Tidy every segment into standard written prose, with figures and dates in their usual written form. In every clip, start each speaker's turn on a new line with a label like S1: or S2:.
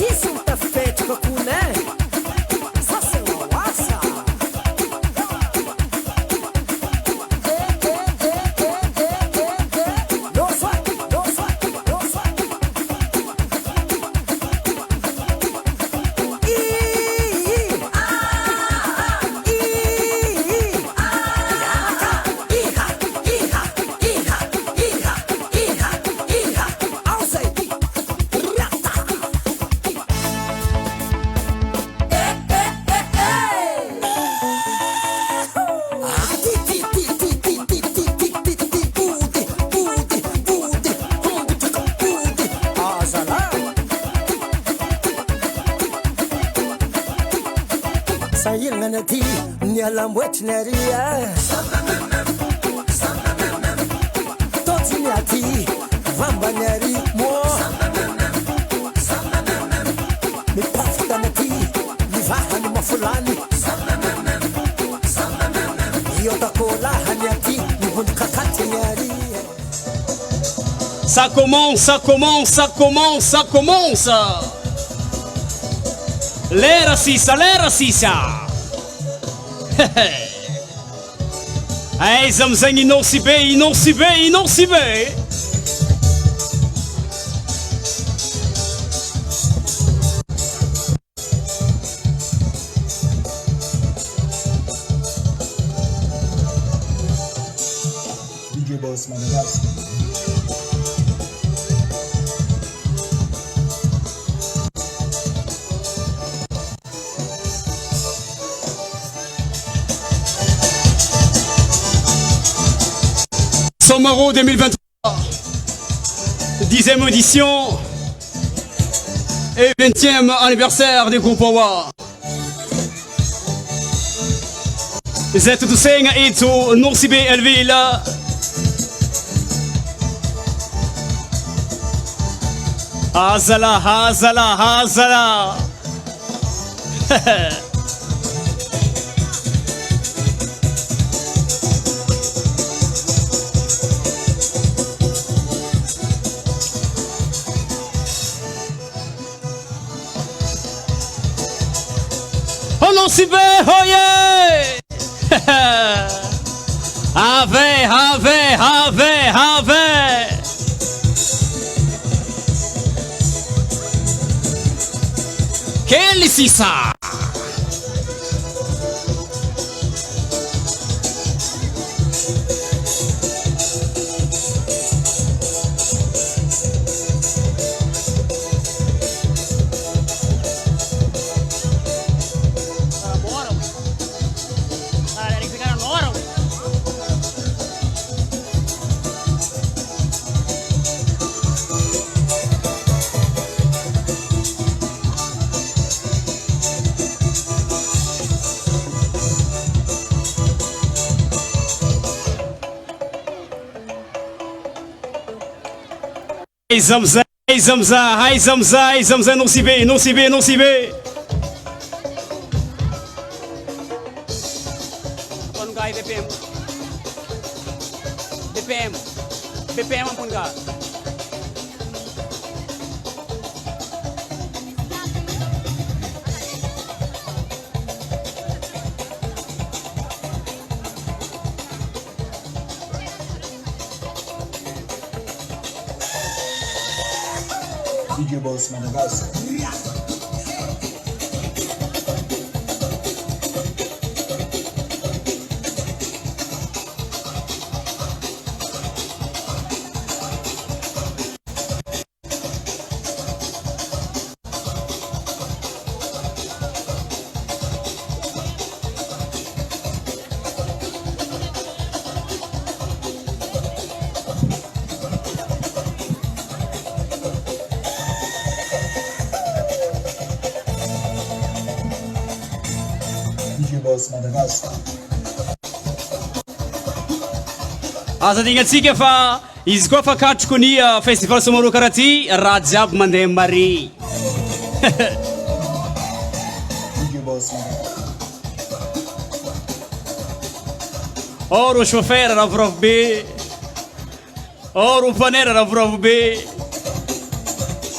S1: sisy mitafipetraka konay sasana oasa sayignanaty nialamboetrinaria totsiniaty vambaniary mo mipafitanaty livahany mafulany iotakolahany aty nivondikakatinyary.
S2: Ça commence, ça commence, ça commence, ça commence. L'era sisa, l'era sisa. Hey, zamzang inon si be, inon si be, inon si be.
S3: DJ Boss Madagascar.
S2: Somaro 2023, 10e édition et 20e anniversaire du groupe Awa. Zetu tusenga itu Nursibe Elvila. Hazala, hazala, hazala. Nursibe, oh yeah! Ave, ave, ave, ave. Quelle sisa? Hey Zamza, hey Zamza, hey Zamza, hey Zamza, non si be, non si be, non si be. Pun guy BPM. BPM. BPM pun guy.
S3: DJ Boss Madagascar. Boss Madagascar.
S2: Aza dignatsika fa izy koa fa katroko ny festival somaro karaha ty raha jiaby mandeha mari.
S3: DJ Boss Madagascar.
S2: Oh ro chauffeur ravoravo be. Oh ro mpanera ravoravo be.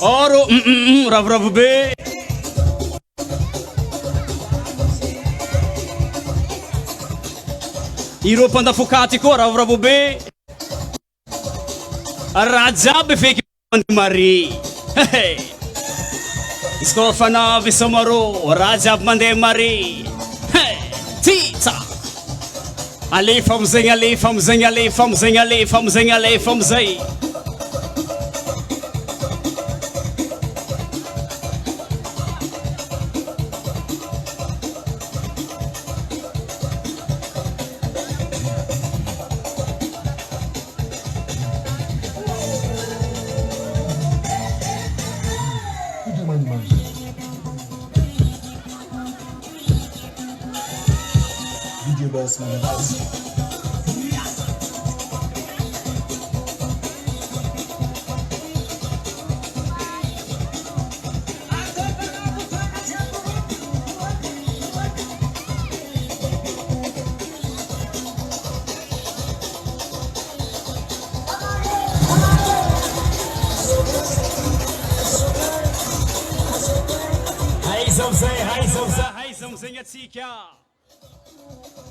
S2: Oro ravoravo be. Ireo mpandafokate koa ravoravo be. Raha jiaby feky mandeha mare. Izy koa fanavy samarô raha jiaby mandeha mare. Tita. Alefa amizay, alefa amizay, alefa amizay, alefa amizay, alefa amizay.
S3: DJ Boss Madagascar.
S2: Haizamzay atsika.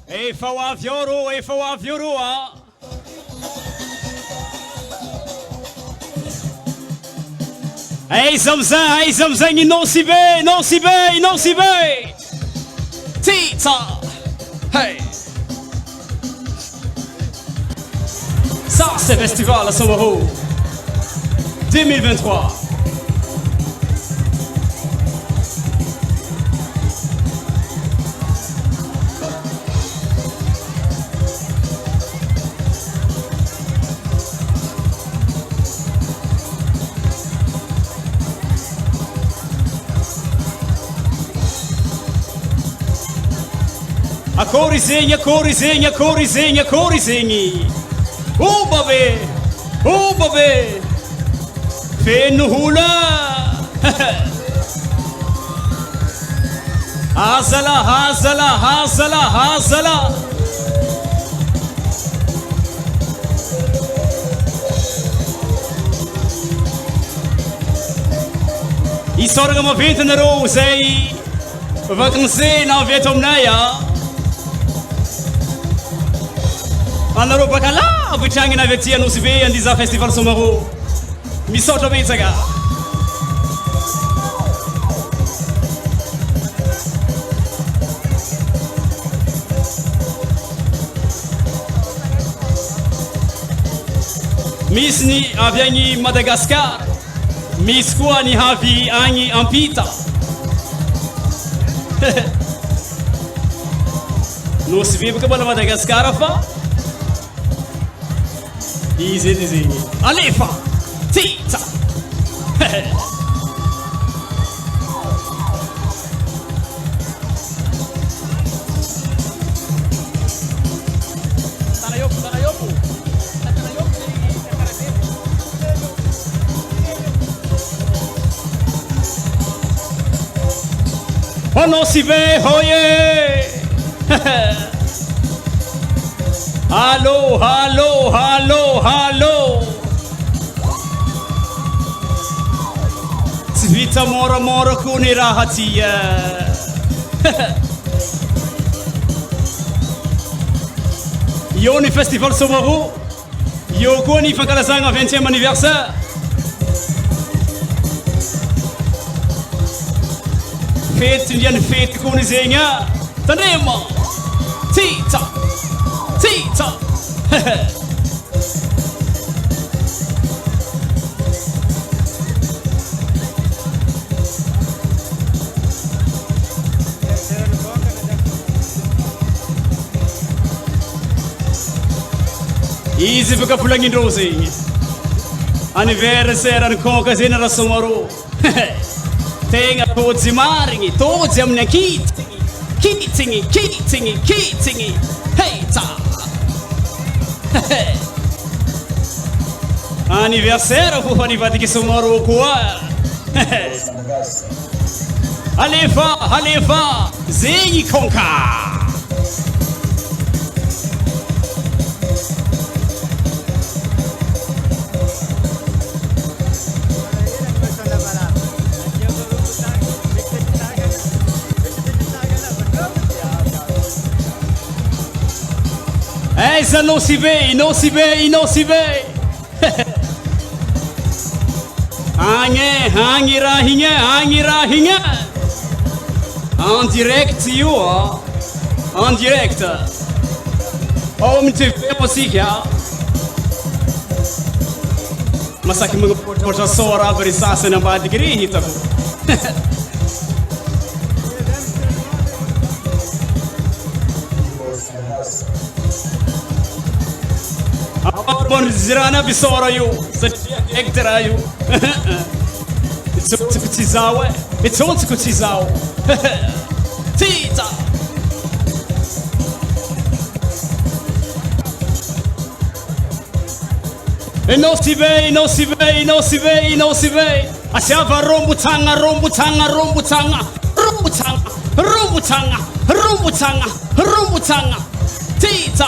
S2: Efa ho avy eo rô ah. Haizamzay non si be, non si be, non si be. Tita. Hey. Ça c'est Festival à Somaro 2023. Corizinha, corizinha, corizinha, corizinha. Babe, feno hula. Hazala, hazala, hazala, hazala. Isorga ma vento na rosa aí. Vacancy na Vietnamia. Anarô baka la vitrangina avy aty Anosy be andiza Festival Somaro. Misaotra betsaka. Misy ny avy agny Madagascar, misy koa ny avy agny Ampita. Nosy be baka mbola Madagascar fa izy zegny. Alefa. Tita. Anosy be hoye. Allô, allô, allô, allô. Tsy vita moramora koa ny raha ty. Io ny Festival Somaro. Io koa ny fankalazagna 20e anniversaire. Fety ndiany fety koa ny zegny. Tandrema. Tita. Tita. Izy baka volagnindrô zegny. Anniversaire ny konka zegny raha Somaro. Tegna tojy marigny, tojy amin'ny akitigny. Kitigny, kitigny, kitigny. Hey, ta. Anniversaire fo fanivadiky Somaro koa. Alefa, alefa, zegny konka. Aiza não se vê, não se vê, não se vê. Hangi rahinha. En direct joh. En direct. Om TV musika. Masaki mga porta sora berisasa na ba degree hita ko. Abon zirana bisora yu. Hector yu. It's kutizawa. It's on kutizawa. Tita. E não se vê, não se vê, não se vê, não se vê. Achava rombutanga. Tita.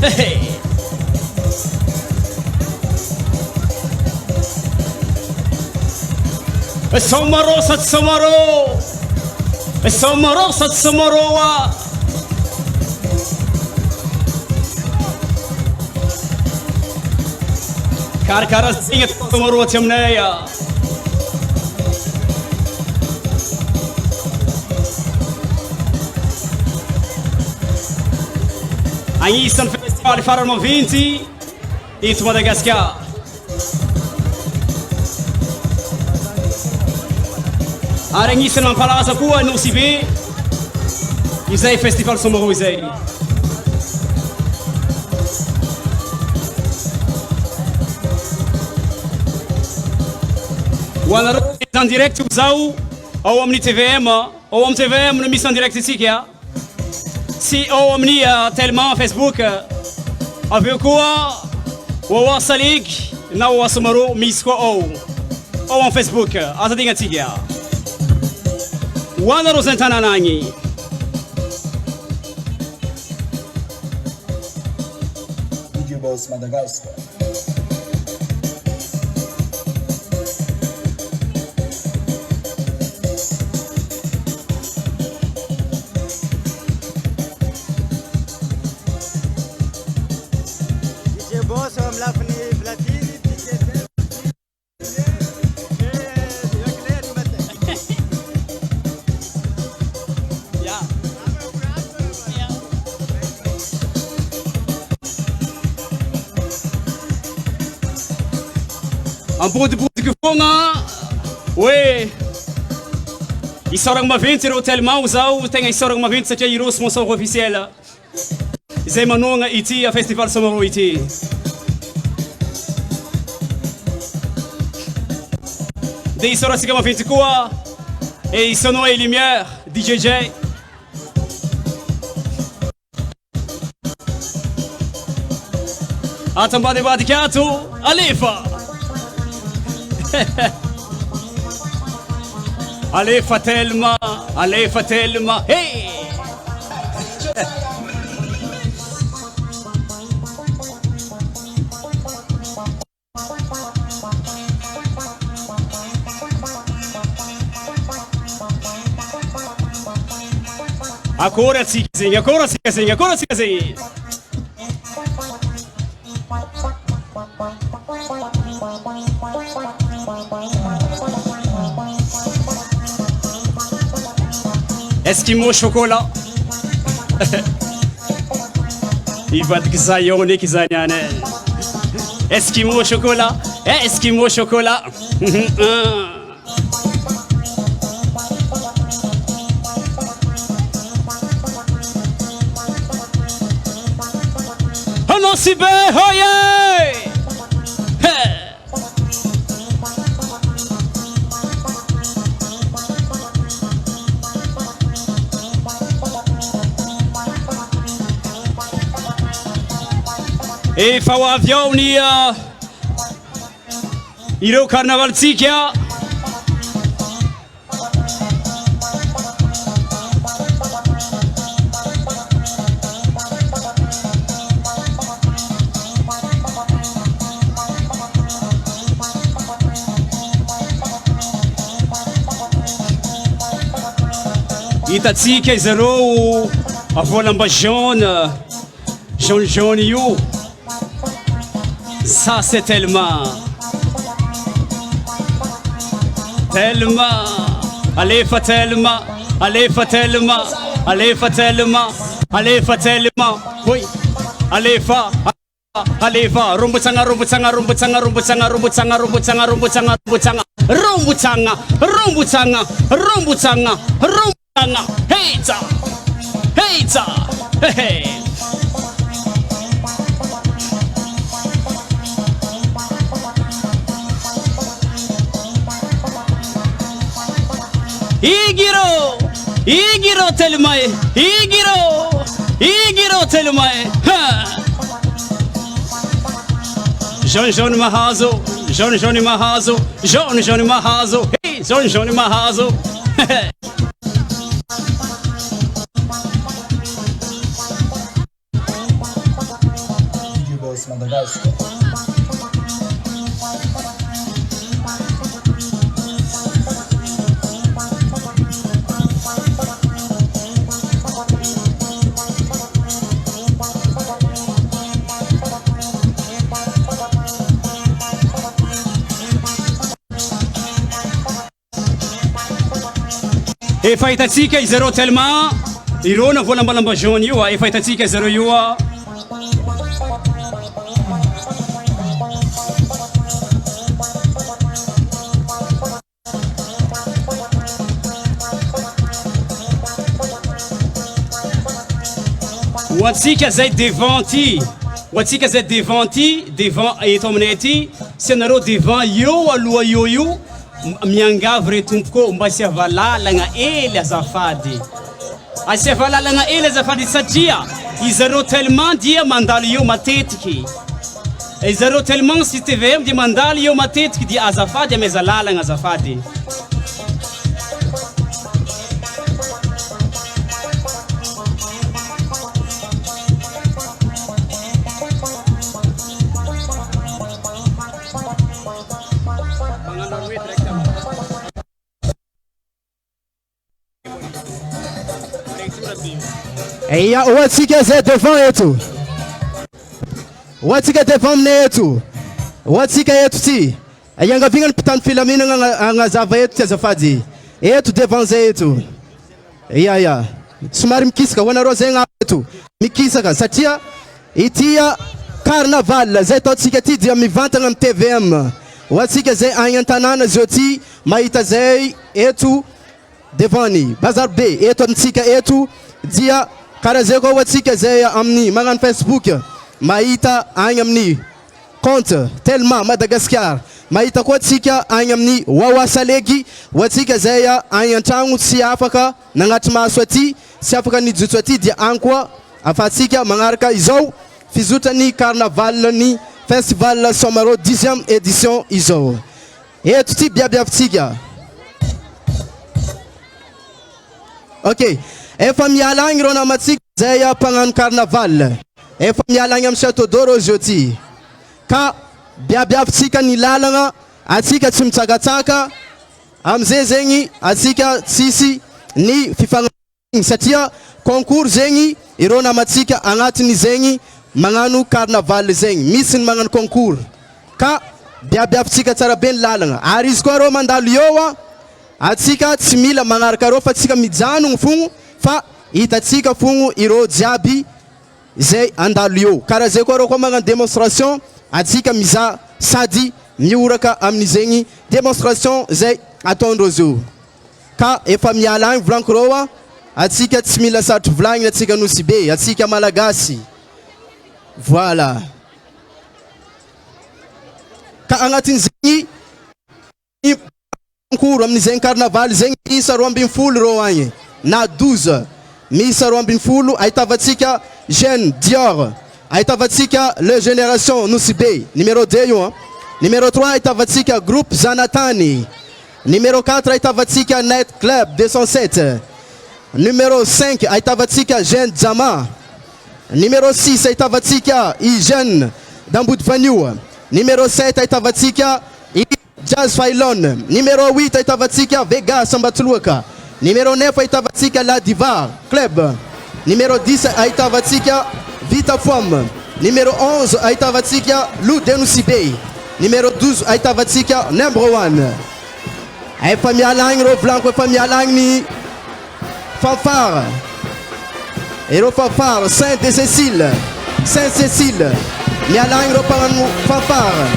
S2: Hey. Samaroa. Carcarazinha Samaroa Tiamneia. Aí estão no Festival de Farma 20 e de Madagascar. Arangisa ng palasa kuha no si B. Isay Festival Samaroa isay. Wala rin en direct usau au omni TVM au om TVM no mission direct ici kia. Si au omni tellement Facebook avec quoi wa salig na wa Samaroa misko au on Facebook ata dinga tigia. Wana Rosentana nangi.
S3: DJ Boss Madagascar.
S4: DJ Boss am lafni platini DJ
S2: Ang puti que foi nga. Ué. Isarang mavinte no hotel Mausau, tem a isarang mavinte sa tia sponsor officiel. Zay manonga iti a Festival Samaroa iti. De isara siga mavinte kuwa. E isono e lumière DJJ. Atamba de Badicato, Alifa. Alifa Telma, hey! Ancora si casing. Eskimo chocolat. Il va te gzaillonner kizanyane. Eskimo chocolat. Eskimo chocolat. Oh non si be hoye. E fa o avião nia ireu carnaval tsikia itatsikia zerou a vola ambajona jaune jaune you. Ça c'est tellement allez tellement oui allez va rumbutsanga hey. Igiro telmae, igiro telmae. Jaune mahazo, jaune mahazo, hey, jaune mahazo.
S3: DJ Boss Madagascar.
S2: E fahitatsika izareo tellement ireo na voalambalamba jaune io e fahitatsika izareo io watsika zay devanty devant eto aminay aty sy anareo devant io aloha io miangavy re tompoko mba sy avalalagna ely azafady satria izareo tellement dia mandalo io matetiky izareo tellement si TVM dia mandalo io matetiky dia azafady ameza lalagna azafady
S5: Eya watsika ze devant yetu. Watsika devant mne yetu. Watsika yetu ti. Ayanga vinga nipitani filamina nga zava yetu tia zafadi. Yetu devant ze yetu. Eya. Sumari mkisika wana roze nga yetu. Mikisaka satia itia carnaval ze totsika ti dia mivanta nga TVM. Watsika ze ayantanana zoti maita ze yetu devani. Bazar B yetu ntsika yetu dia karazeko watsika zeya amni mangan Facebook maita ayamni compte tellement Madagascar maita ko tsika ayamni wawa salegi watsika zeya ayantangu siafaka nangatma swati siafaka ni jutswati dia ankwa afatsika mangarka izou fizuta ni carnaval ni festival somaro 10e édition izou et tuti bia tsika. OK. Efa mialang rona matsik zeya pangan carnaval. Efa mialang am Château d'Or ojoti. Ka biabiab tsika ni lalanga atsika tsimtsakatsaka amze zengi atsika tsisi ni fifanga satia concours zengi irona matsika angatini zengi manganu carnaval zengi misin mangan concours. Ka biabiab tsika tsara ben lalanga aris ko ro mandal yowa atsika tsimila mangarka ro fatsika mijanu fungu fa itatsika fungu iro jiaby zay andalo io kara zay koa reo koa magnano démonstration atsika miza sady mioraka amin'izegny démonstration zay ataondreo ka efa miala agny volaniko reo atsika tsy mila sarotry volagnina atsika nosy be atsika malagasy voilà ka agnatin'izegny concours amin'izegny carnaval zegny isa 12 reo agny na 12 misa 12 ahitavatsika Jeune Dior ahitavatsika Le Génération nosy be numéro 2 io numéro 3 ahitavatsika groupe Zanatani numéro 4 ahitavatsika Night Club 207 numéro 5 ahitavatsika Jeune Jama numéro 6 ahitavatsika Hygiène d'Ambudvanio numéro 7 ahitavatsika Jazz Failon numéro 8 ahitavatsika Vegas Ambatuluaka numéro 9 ahitavatsika La Diva Club numéro 10 ahitavatsika Vita Femme. Numéro 11 ahitavatsika Lou Denousibe. Numéro 12 ahitavatsika Number 1. Efa mialagny rô Blanco, efa mialagny ny fanfare. Irô fanfare Saint-Cécile. Mialagny rô mpagnano fanfare.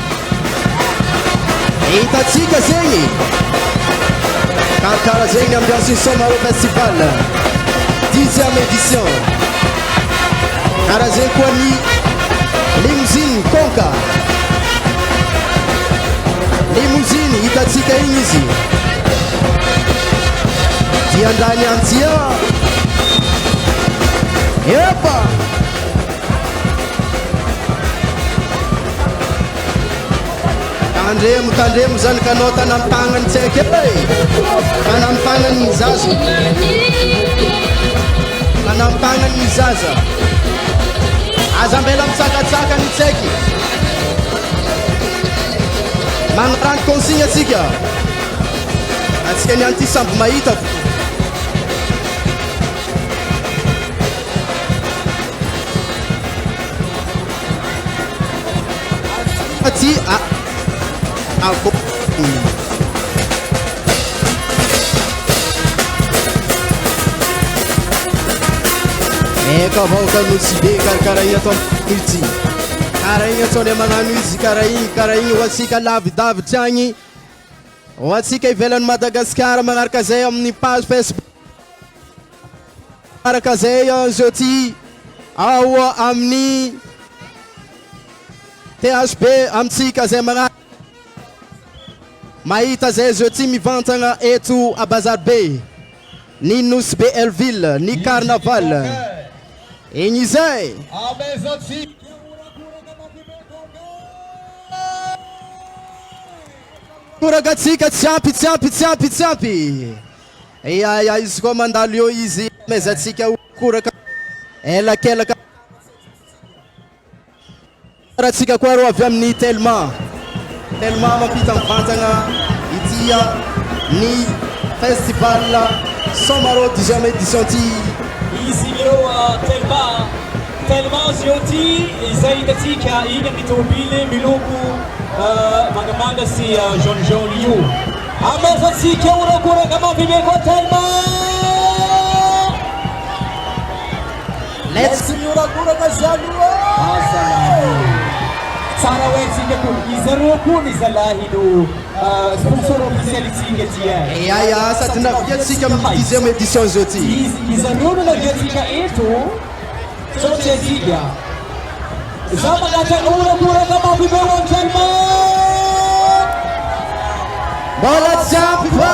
S5: Hitatsika zegny. Karakara zegny ambiance Somaro Festival 10e édition. Karaha zegny koa ny limousine Konka. Limousine hitatsika igny izy. Diandany antia. Epa! Tandremo zany kanao tanamitagnany tsaiky e. Tanamitagnany zaza. Tanamitagnany zaza. Aza mbela mitsakatsaka ny tsaiky. Magnarano consigne atsika. Atsika niany ty samby mahita. Aty ako. Eka vaoka Nosibe karakara igny atao ity. Kara igny atao le magnano izy kara igny ho atsika lavidavitra agny. Ho atsika ivelan'ny Madagasikara magnaraka zay amin'ny page Facebook. Magnaraka zay jeudi ao amin'ny THB amitsika zay magnaraka. Mahita zay jeudi mivantagna eto a Bazar Be. Ny Nosibe Elville, ny Carnaval. Igny zay. Kuragatsika tsiampy. Ia izy koa mandalo eo izy mezatsika kuraka elakelaka. Ratsika koa ro avy amin'ny Telma mampita mivantagna itya ny festival Somaro 10e édition ty.
S2: Izy eo Telma zioti izay hitatsika igny amin'ny tômôbily miloko mangamanga sy jaune io. Amezatsika urakoraka mampime koa Telma.
S5: Let's
S1: urakoraka zaloa.
S2: Tsara hoe tsika koa izy roa koa ny zalahy no sponsor officiel tsika ty.
S5: Ia sady naviatsika amin'ny 10e édition zao ty.
S2: Izy roa no naviatsika eto. Sote zika. Zama gata urakoraka mampime koa Telma.
S5: Bola tsiampy ba.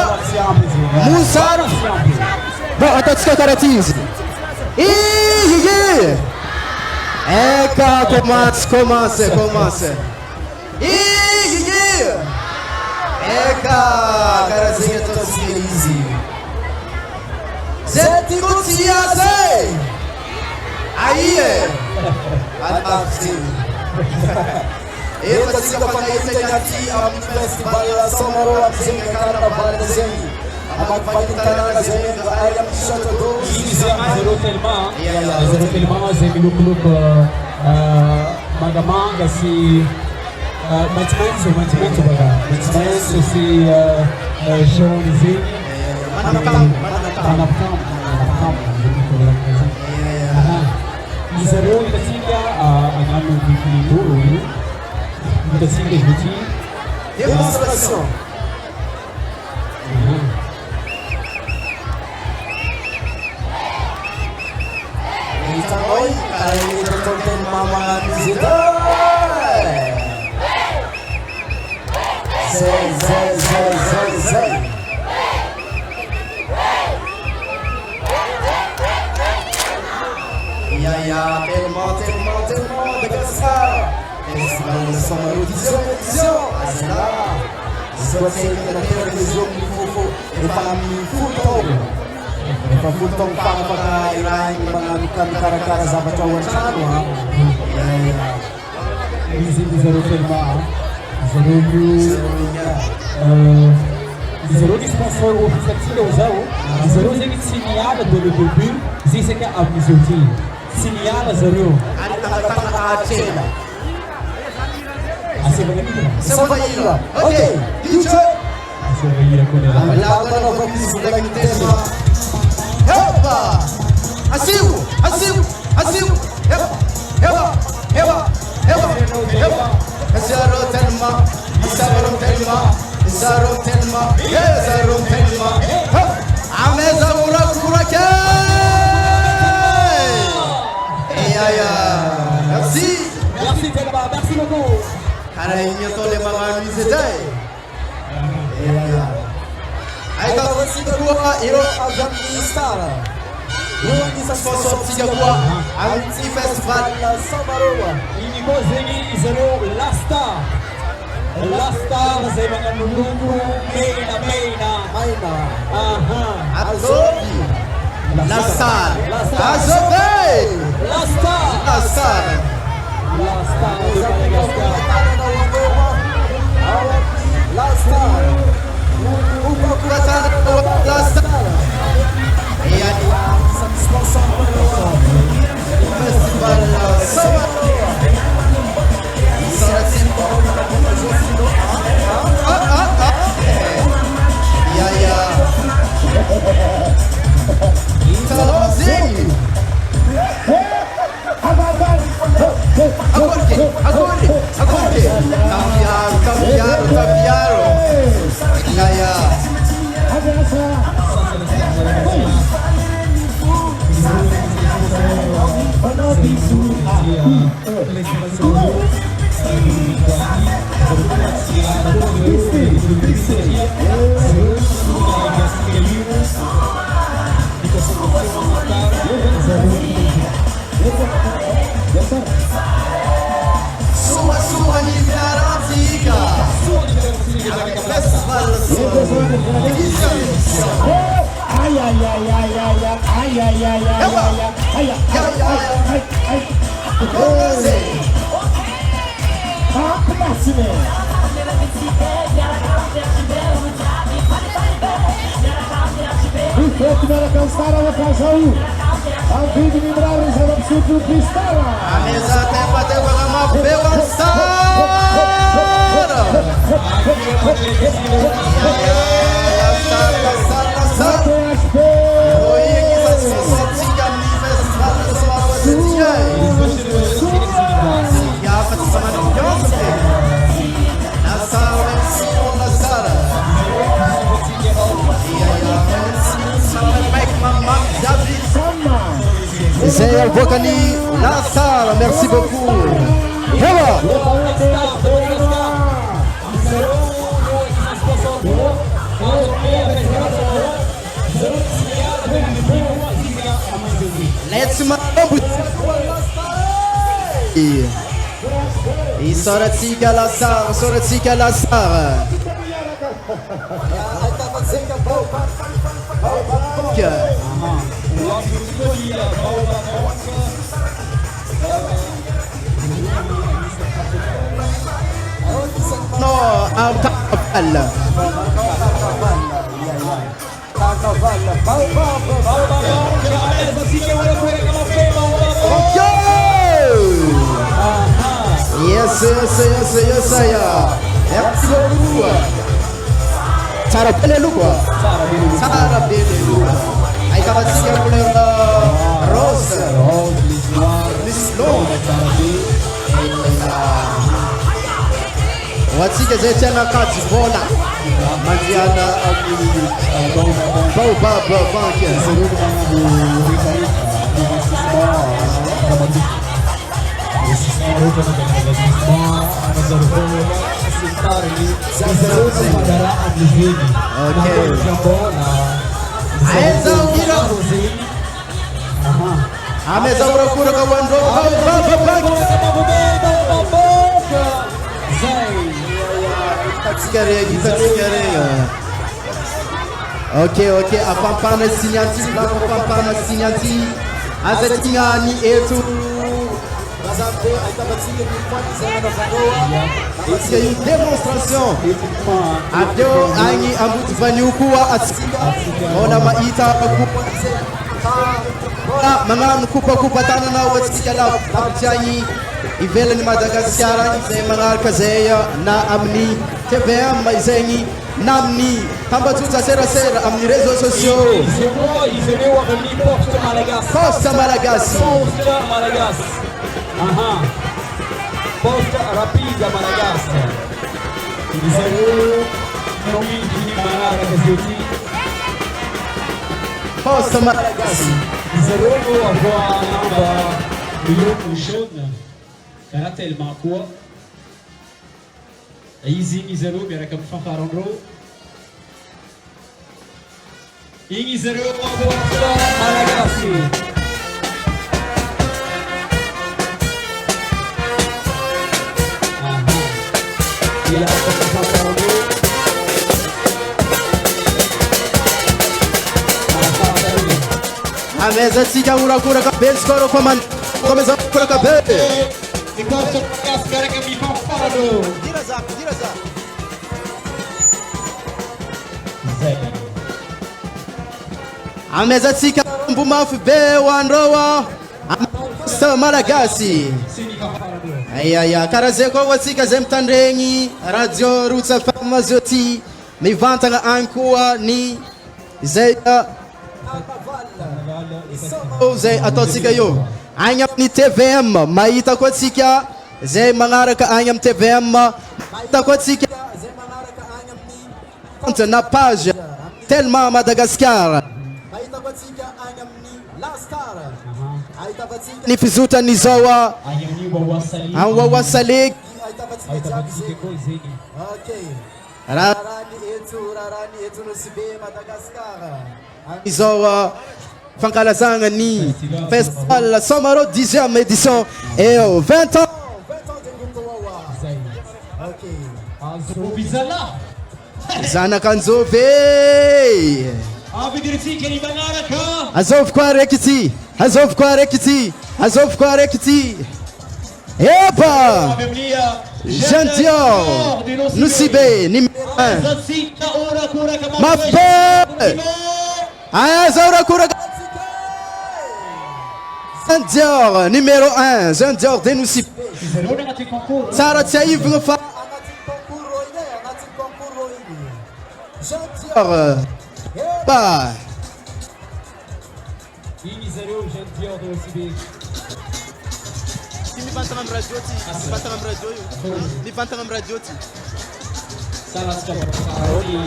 S5: Musaro. Ba atatsika karaha ty izy. Eka commence. Eka karaha zegny ataotsika izy. Zay tiako tsiazy. Aie. Atapy.
S1: Eto atsika fanahitana ty amin'ny festival Somaro amizegny Carnaval zegny. Amagfahitana zegny ay amin'ny Château d'Eau.
S2: Izy zero Telma zay milokoloko mangamanga sy maitsomaitso baka. Maitsomaitso sy jaune zegny. Manapakamo. Izy reo hitatsika agnano vikinindoro io. Hitatsika jeudi.
S1: Démonstration. Oi, kaya ito content mama visita. Zay. Ya, tellement Madagascar. Festival Somaro 10e édition. Azela. Zoteng na tena jogo ni fofo. Efa amin'ny fotong. Efa fotong paka ilahin mga karakara zavatra ao an-trano ha.
S2: Izy zero Telma. Zero ny sponsor officiel tsika ho zao. Zero zegny tsy niala de le début zisaka amin'izy io ty.
S6: Siniala Zero.
S1: Atena.
S6: Asebagira.
S1: Sebagira. Okay, teacher.
S6: Asebagira ko nila.
S1: Laban of this black tema. Hepa. Asiu. Hepa. Zero Telma. Ameza Kurake.
S6: Merci Telma, merci beaucoup.
S1: Carainya tole mama misedai. Aida Sigua Hero Azam Star. Ini sponsor Sigua Anti Festival Samaroa.
S6: Ini Bozeni Zero Lasta saya mga menunggu Meina. Aha.
S1: Azobi. Lastar. Cambiaram. Sua Nicaragua. A mesa até bateu para uma C'est Al-Bokani Nassar, merci beaucoup. Let's e Soratika Lassar. No, Yes. Merci beaucoup. Cara Belelua. Aí tava seguindo a mulher Rosa. Miss Long. Watsika zetena kati bona. Mandiana Baba Bankia. A mesa procura com o André. Ok, a pampana signati, la pampana signati. Azetinha ni etu. Isso é uma demonstração. Até aí a muito vanhuku a ona maita
S5: magnano kopakopa-tanana ohatsika lavitiagny ivelany Madagasikara izay magnaraka zay na amin'ny TVM izegny na amin'ny tambazotra serasera amin'ny réseaux sociaux.
S6: Izy ireo amin'ny poste malagasy.
S5: Poste malagasy.
S6: Poste malagasy. Aha. Poste rapide malagasy. Izy ireo no midy magnaraka zety.
S5: Poste malagasy.
S6: Izy ireo no avoa lamba miloko jaune. Karaha tellement koa. Izy izy ireo miaraka amin'ny fanfarandreo. Igny izy ireo poste malagasy.
S5: Ameza tsika urakuraka be skoro komeza kuraka be.
S6: E poste malagasy miaraka amin'ny fanfarandreo.
S5: Dira zako. Ameza tsika mbomafy be hoandreo poste malagasy. Aya karaha zay koa atsika zay mitandregny radio Roots FM zao ty mivantagna agny koa ny zay zay ataotsika io agny amin'ny TVM mahita koa tsika zay magnaraka agny amin'ny TVM mahita koa tsika zay magnaraka agny amin'ny compte na page tellement Madagascar mahita koa tsika agny amin'ny Lastar ahita koa tsika ny fizotrany zao
S6: Any
S5: an wawasalig
S6: ahitava tsika koa zegny.
S5: okay rarani eto no sibe Madagascar izao fankalazagna ny festival Somaro 10e édition et 20 ans
S6: Bizala.
S5: zanakanjove
S6: Avidiritsika ny magnaraka.
S5: azovy koa rekity epa Jean Dior Nusibe numéro 1 Mafé Azora Kouraga Jean Dior numéro 1 Jean Dior de Nusibe Sara Tiaïvna fa Jean Dior ba
S6: Igny zareo Jean Dior de Nusibe.
S5: Nivantagna amin'ny radio ty nivantagna amin'ny radio io nivantagna amin'ny radio ty
S6: Sana tsika bakaroli.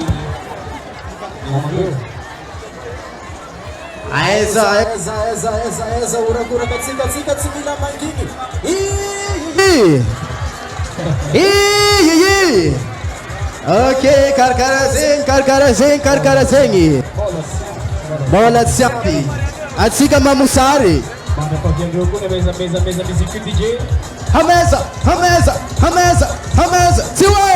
S5: Aiza urakuraka tsika tsy mila manginy ok karkara zegny bola tsiampy atsika mamusary
S6: Manda paviandreo koa na meza musique DJ.
S5: Hameza tiwe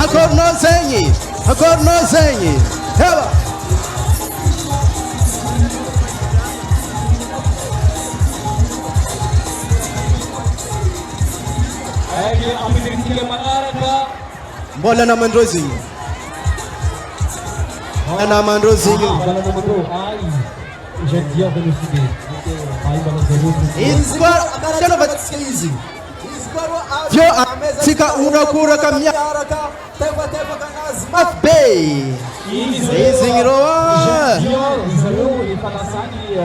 S5: Akor no zenyi Hela
S6: Ay, avidiritsika magnaraka.
S5: Mbola namandreo zingy
S6: Bala naman bro. Ay, Jean Dior de Nusibe. Ay, bala zareo.
S5: Vyo atika urakura kamya Mafbe Zingy roa
S6: Zareo ifanasany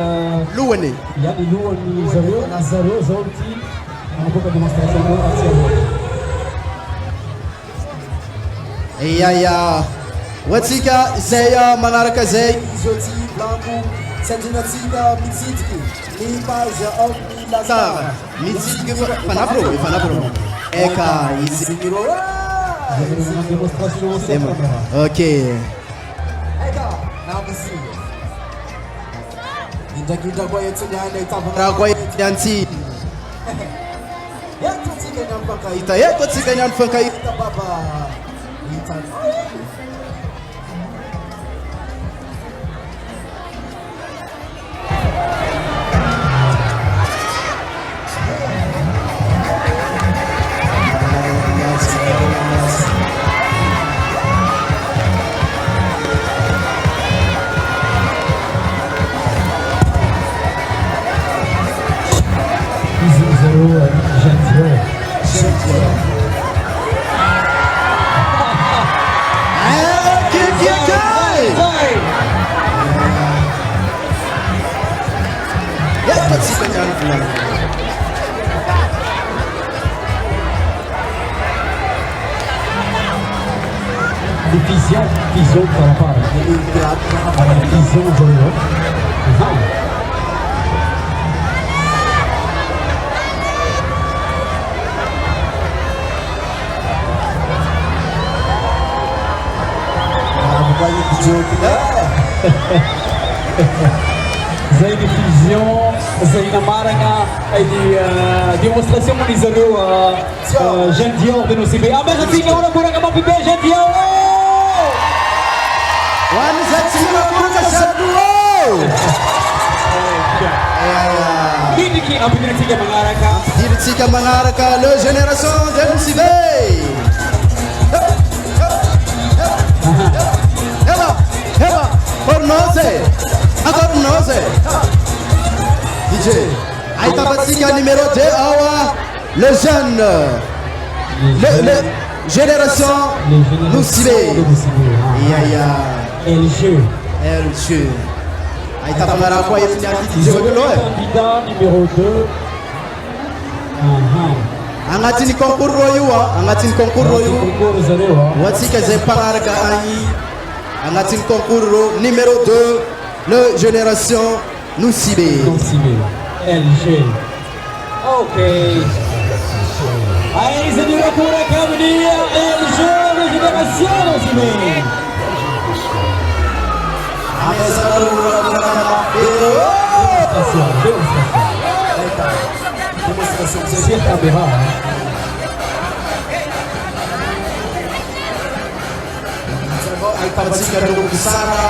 S5: Luane
S6: yani luany zareo na zareo zao ty anaboka demonstration mo atsy.
S5: Iya watsika zay manaraka zay zoti blanco sandinatsika mitsidiky ni page amin'ny Lazare mitsidiky fanapro eka izy okay eka namusi indagida kwa yetu nyane itabara kwa yanti yetu tsika nyamfankaita baba
S6: Vision para para. Vision joyo. Zai de vision, zai na maranga, ai de demonstração munizareu Jean Dior de no CB. A mesma assim agora por acabar de ver Jean Dior. Ini apa yang tiga mengarahkan?
S5: Tiga mengarahkan le génération de l'UCB. Eva, Fornose, agora Fornose. DJ, aí tá batendo numéro 2, le jeune, le génération l'UCB.
S6: LG.
S5: Aí tá para quoi il y a
S6: candidat numéro 2.
S5: Angatini concours royu, What's que pararga aí? Angatini concours numéro 2, le génération Nusibe.
S6: LG. Ok. Aí você viu a cura caminha LG de génération Nusibe. Demonstração caberá.
S1: Aí tá batendo no Sara,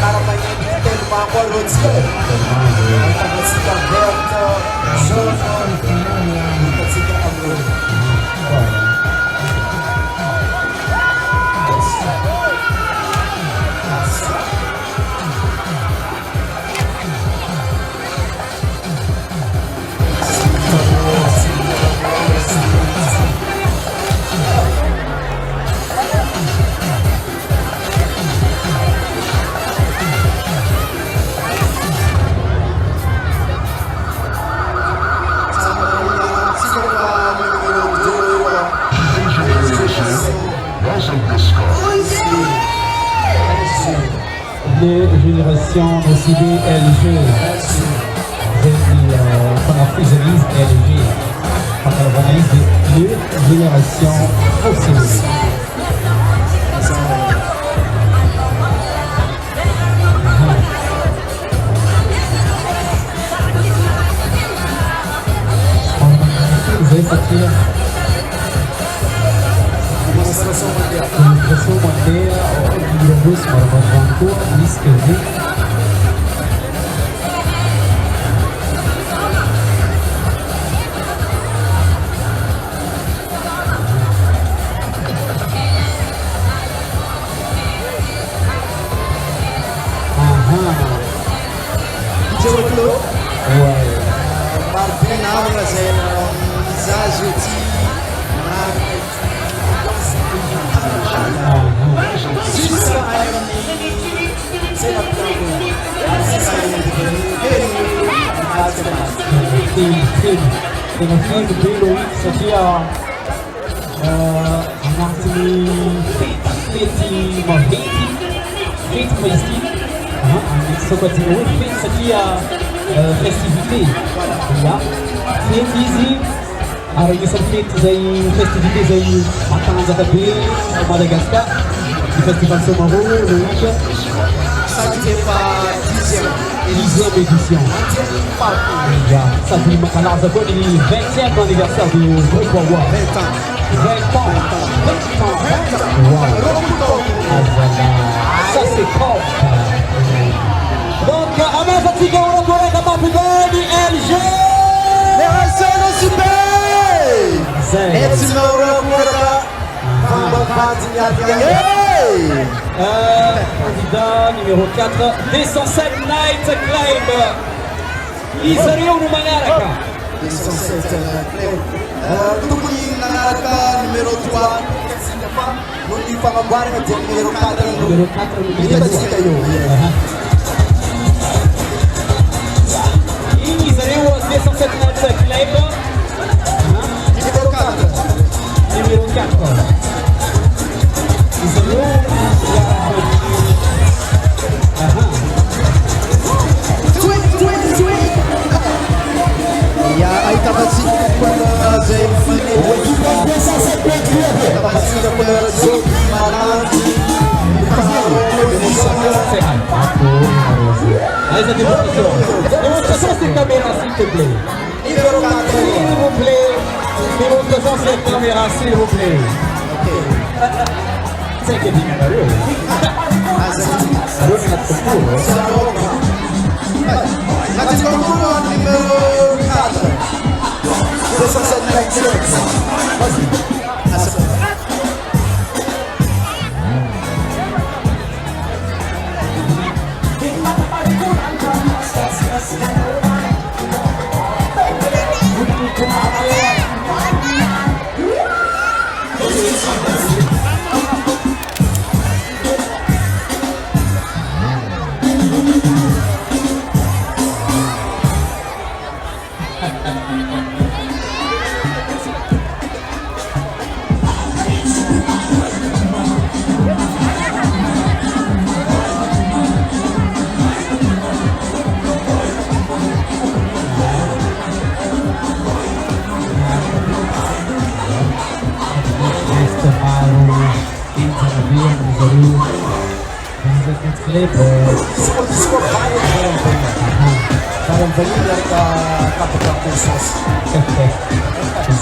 S1: cara vai tendo uma bola no descanso. Aí tá batendo aberta, Jona, tá batendo a
S6: Génération OCB LG par la fusioniste LG par l'analyse de génération OCB. Vous avez sorti là demonstração bandeira número 2 para Banco esquerdo. Tem um filho dele, isso aqui é isso aqui é festivité. Fête hari fête zay festivité zay Matanza be au Madagascar, le festival Somaro, le week.
S1: Ça fait pas
S6: 10e édition. Ça dit Makalaza Boni, 20e anniversaire du groupe Wawa.
S1: 20 ans.
S6: 20 ans. 20 ans. Wow. Ça c'est top. Donc, à ma fatigue, on va courir comme un peu de LG.
S5: Génération OCB.
S1: Esse não
S6: candidat numéro 4, D107 Night Climb. Isariu no Mangaraka.
S1: D107 Climb. Tukuyi Mangaraka numéro 3. Não fala agora, numéro 4.
S6: Numéro 4, numéro 4. Isariu 207 club.
S1: Numéro 4.
S6: Numéro 4.
S5: Ya ay tabatsika para zay tabatsika para Zoe Malanti.
S6: Mais a démonstration. Démonstration c'est caméra s'il te plaît.
S1: Numéro 4.
S6: S'il vous plaît. Démonstration c'est caméra s'il vous plaît. C'est que dit Mario. Mario na tumpuro.
S1: Natin concluo ang numero 4. 207 Parang vanilla ka kapag pusas.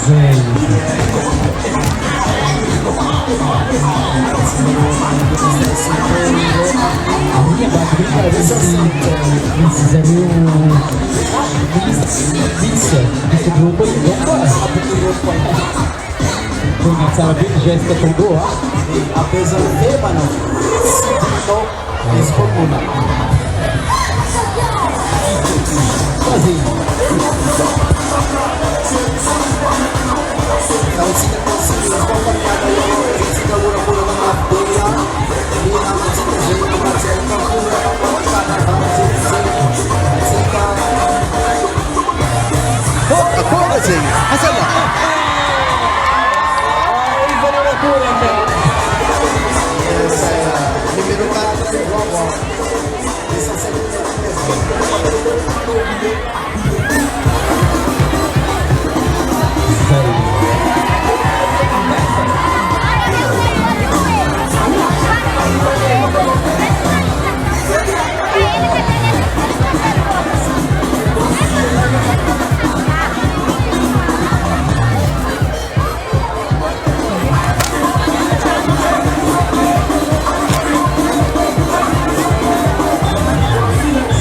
S6: Zay. Alguém vai brincar desse grupo aí, vamos sabe que Jéssica tomou,
S1: Apesar de mano, não responde. Kalau sila kasi pagpapagkada yung sila mura-mura ng mga bola, hindi naman sila sila naman sila pagpura ng mga kanabang sila.
S5: Agora zay hasala.
S1: Número 4 Wawa. Essa segunda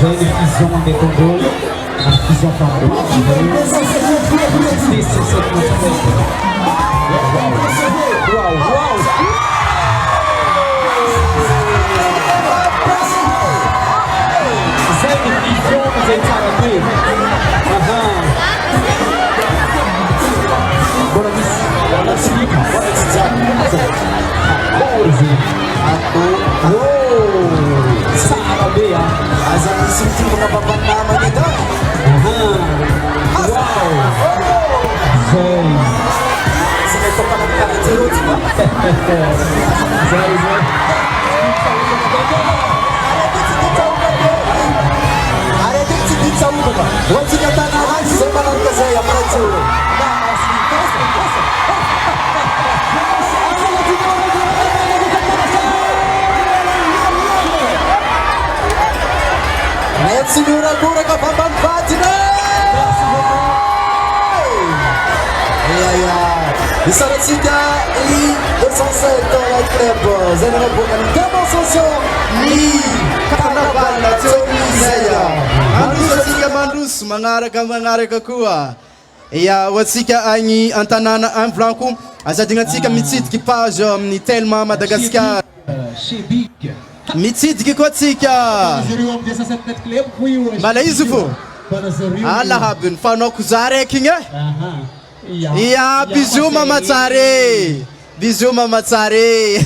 S6: Zay division de Congo, a division Congo. Uau. Zay division, Zay Tarapi. Bora explica. Sarabia.
S1: As ang isipin mo na babanaman nito.
S6: Wow. Zay.
S1: Sila ito pa ng kakatiro, diba?
S6: Zay.
S1: Ada din sa ulo ba? Huwag siya tanahan sa mga kasaya para tsuro. Ngayon sinura-gura ka pambangbati na! Bisa Sika i 207 Total Club. Zanabukan demonstration ni Carnaval na Tunisia.
S5: Mandus sika mandus mangaraka kuwa. Ya wasika ani antanana en blanco. Asa dinga sika mitsit ki page ni tellement Madagascar.
S6: Chebik.
S5: Mitsit ki kotsika. Mala izufu. Ala habun fano kuzare kinga. Ya bisous Mama Tsare. Bisous Mama Tsare.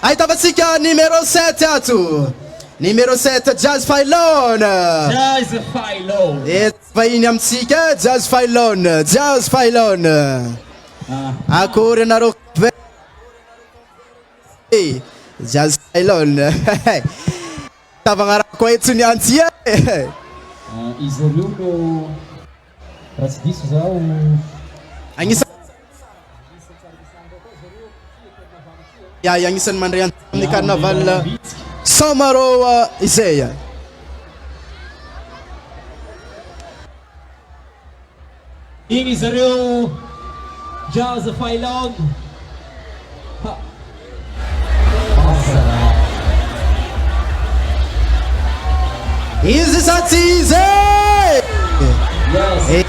S5: Aí tava sika numero 7 atu. Numéro 7, Jazz Failon.
S6: Jazz Failon.
S5: Et vahiny amitsika Jazz Failon. Jazz Failon. Akory anareo Jazz Failon. Tavagnarako eto ny anty
S6: Izy ireo no raha tsy diso zao
S5: agnisan'ny mandray amin'ny carnaval Somaro izay.
S6: Igny zareo Jazz Failon.
S5: Izy sa tsy izy?
S6: Yes.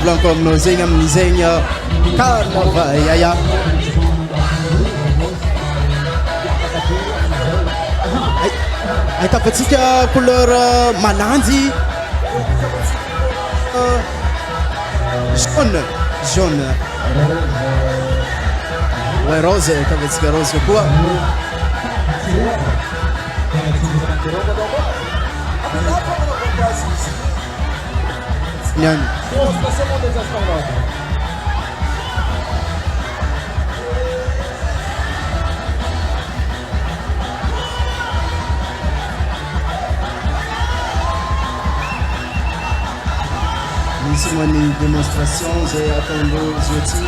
S5: Volanko aminao zegny amin'izegny carnaval yaya. Ahitavantsika couleur malandy jaune, jaune. Ouais, rose, ahitavantsika rose koa. Niany. Misy man'ny démonstration zay ataondreo izy ty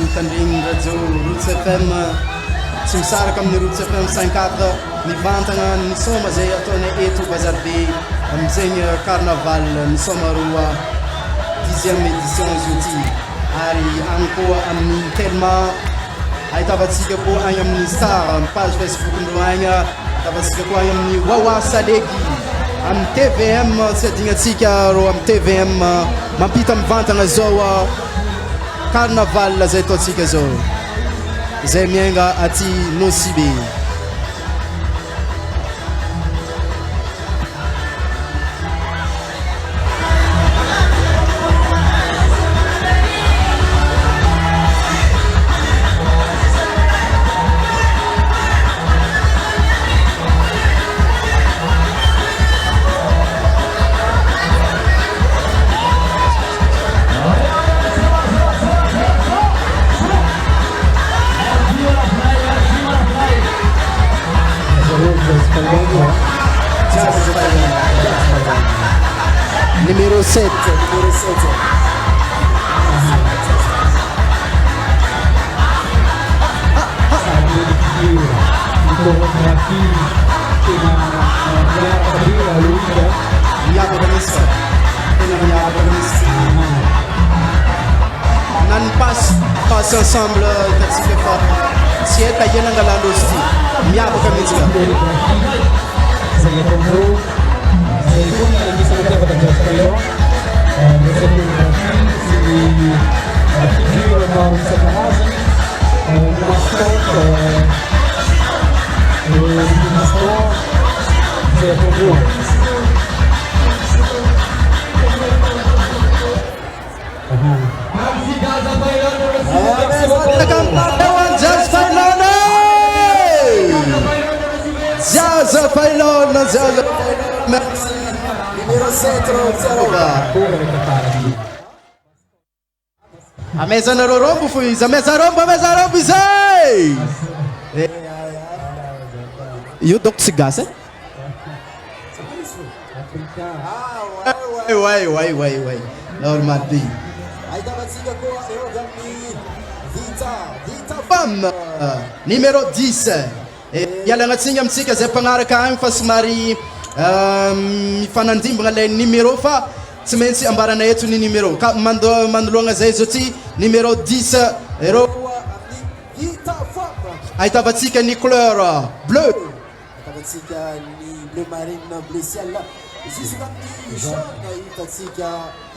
S5: mitandregny radio Roots FM tsy misaraka amin'ny Roots FM 54 mivantagna ny soma zay ataonay eto Bazarbe amizegny carnaval ny somaroa 10e édition izy ty ary agny koa amin'ny tellement ahitavatsika koa agny amin'ny star page Facebook ndreo agny ahitavatsika koa agny amin'ny Wawa Salegy amin'ny TVM tsy adignatsika ro amin'ny TVM mampita mivantagna zao carnaval zay ataotsika zao zay miainga aty Nosibe. Numéro 7. Nan passe ensemble tatsika fa tsy eta ienanga landosty miavaka mihitsika. Jazz Failon! Jazz Failon! Numéro 7 a mesa na rombo foi a mesa rombo izay. Io dok sigase? Vai. Normal bi. Femme numéro 10. Ialagnatsiny amitsika zay mpagnaraka agny fa somary mifanandimbagna lay numéro fa tsy maintsy ambarana eto ny numéro ka manoloagna zay zao ty numéro 10 ero ahitavatsika ny couleur bleu, ahitavatsika ny bleu marine, bleu ciel jusqu'à jaune ahitatsika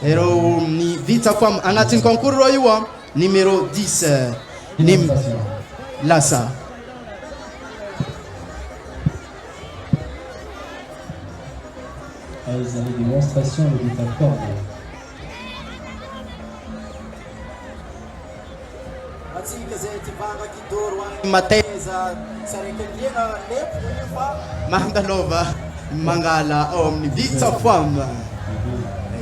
S5: ero ny vita femme agnatin'ny concours ro io numéro 10 nim lasa.
S6: Elles avaient des démonstrations de métaphores.
S5: mateza mandanova mangala ao amin'ny Vita Femme.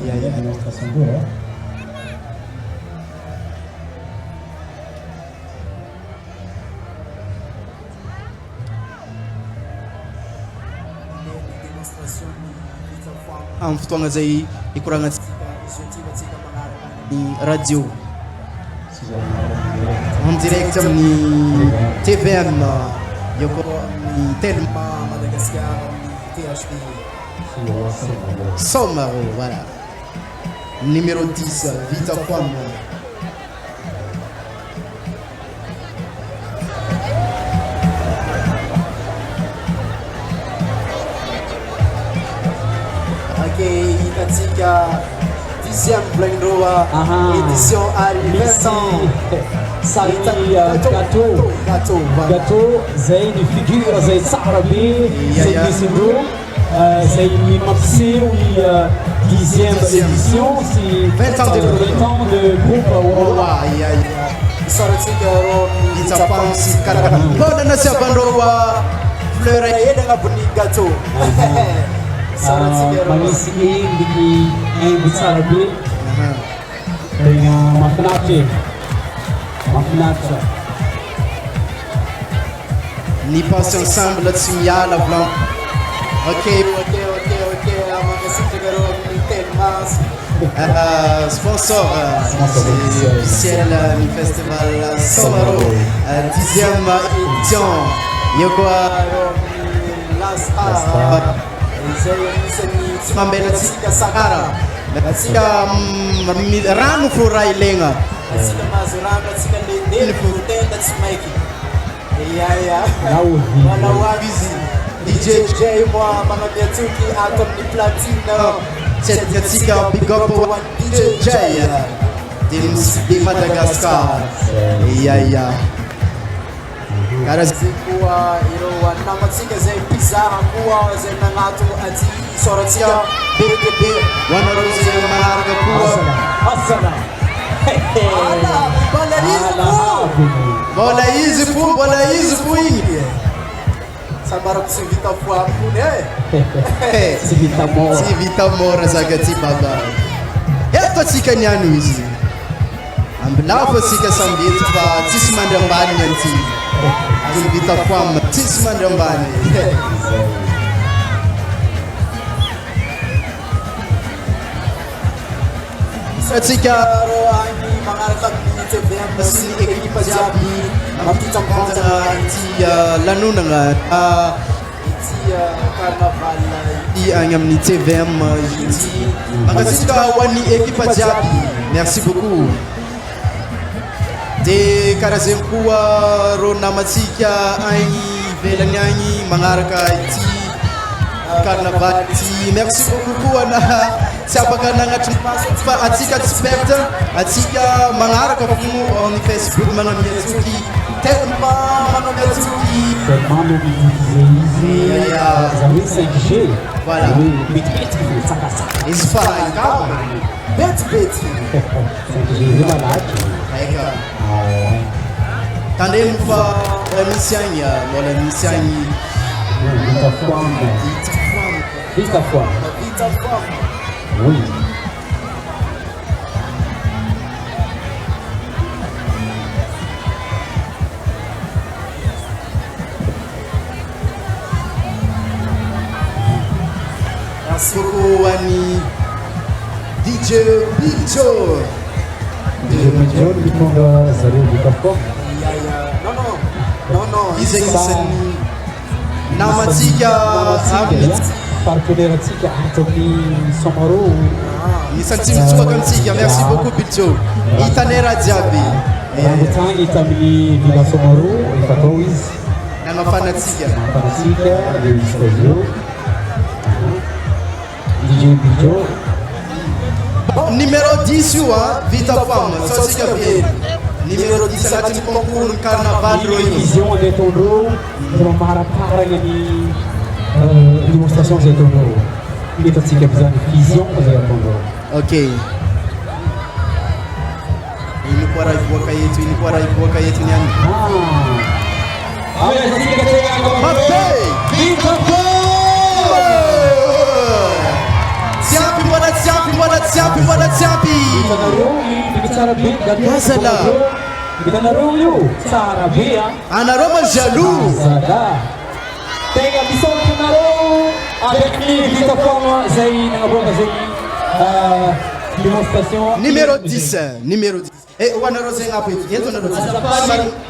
S6: Démonstration dura.
S5: Amin'ny fotoagna zay ikoragnatsika radio en direct amin'ny TVM yoko amin'ny Telma Madagascar THP Somaro, voilà. Numéro 10 Vita Femme.
S1: Katika 10e Blindroa édition arrivée.
S6: Sari gâteau zay ny figure zay tsara be zay nisindro zay mampiseho ny 10e édition sy
S5: 20 ans
S6: de groupe Aurora.
S1: Isarantsika rô
S5: Vita Femme sy karakara. Mbona nasiavandreo fleur
S1: hely agnabon'ny gâteau.
S6: Manisy endriky haingo tsara be tegna mahafinaritra.
S5: Ny pensé ensemble tsy miala blanc. Ok.
S1: Mangasika rô amin'ny Telma.
S5: Sponsor officiel du festival Somaro 10e édition. Yoko mambelantsika sakara atsika rano fo raha ilaigna
S1: atsika mahazo rano atsika lendeha fo tenda tsy maiky manao aby izy DJ moa magnabiatsoky ato amin'ny platine
S5: tsy atsika big up DJ de Madagascar
S1: karaha koa ireo namatsika zay pizza koa zay nagnato aty soratsika
S5: bebe wanareo zay manaraka koa mbola izy fo igny
S1: sambarako tsy vita foampony
S5: tsy vita mora zaka ty baba eto atsika niano izy ambilafo atsika sambety fa tsisy mandry ambany anty azony Vita Femme tsisy mandry ambany atsika
S1: rô agny magnaraka amin'ny TVM sy ny ekipa jiaby
S5: mampitambantana ity lanonagna
S1: ity carnaval
S5: i agny amin'ny TVM ity mankasika ho an'ny ekipa jiaby merci beaucoup. De karaha zegny koa rô namatsika agny ivelany agny magnaraka ity carnaval ity merci beaucoup koa na tsy afaka nagnatry fa atsika tsy perte atsika magnaraka fo ny Facebook magnamiatsoky Telma magnamiatsoky
S6: izy 5G
S5: voilà
S6: metimetiky tsakatsaka
S5: izy faraha ikao
S1: betibety
S6: 5G zay malaky
S5: aika tandreny fa misy agny mbola misy agny
S6: Vita Femme.
S1: Vita Femme.
S6: Oui.
S5: Merci beaucoup Annie. DJ Big Joe.
S6: DJ Big Joe mitondra zareo Vita Femme.
S1: Non.
S5: Izy agnisan'ny namatsika
S6: partenaire atsika ato amin'ny Somaro.
S5: Isan'ny mitsoaka amitsika. Merci beaucoup Big Joe. Hitanay raha jiaby.
S6: Rangotagny hita amin'ny Villa Somaro efa tao izy.
S5: Namafanatsika.
S6: Namafanatsika le studio. DJ Big Joe.
S5: Numéro 10 io Vita Femme. Saotsika be. Numéro 10 agnatin'ny concours ny carnaval rô io.
S6: Vision andehatondreo zay mamaraparagna ny démonstration zay ataondreo. Mety atsika aby zany vision zay ataondreo.
S5: Ok. Ino ilikuwa raivoaka yetu, ilikuwa raivoaka yetu ni ani. Tsiapi mbona tsiapi mbona tsiapi mbona tsiapi. Yazala. Ana Roma jaloux.
S6: Tenga bisog Naro avec lui Vita Forma Zayn démonstration
S5: numéro 10 numéro 10 e wana rose ngapo yetu na rose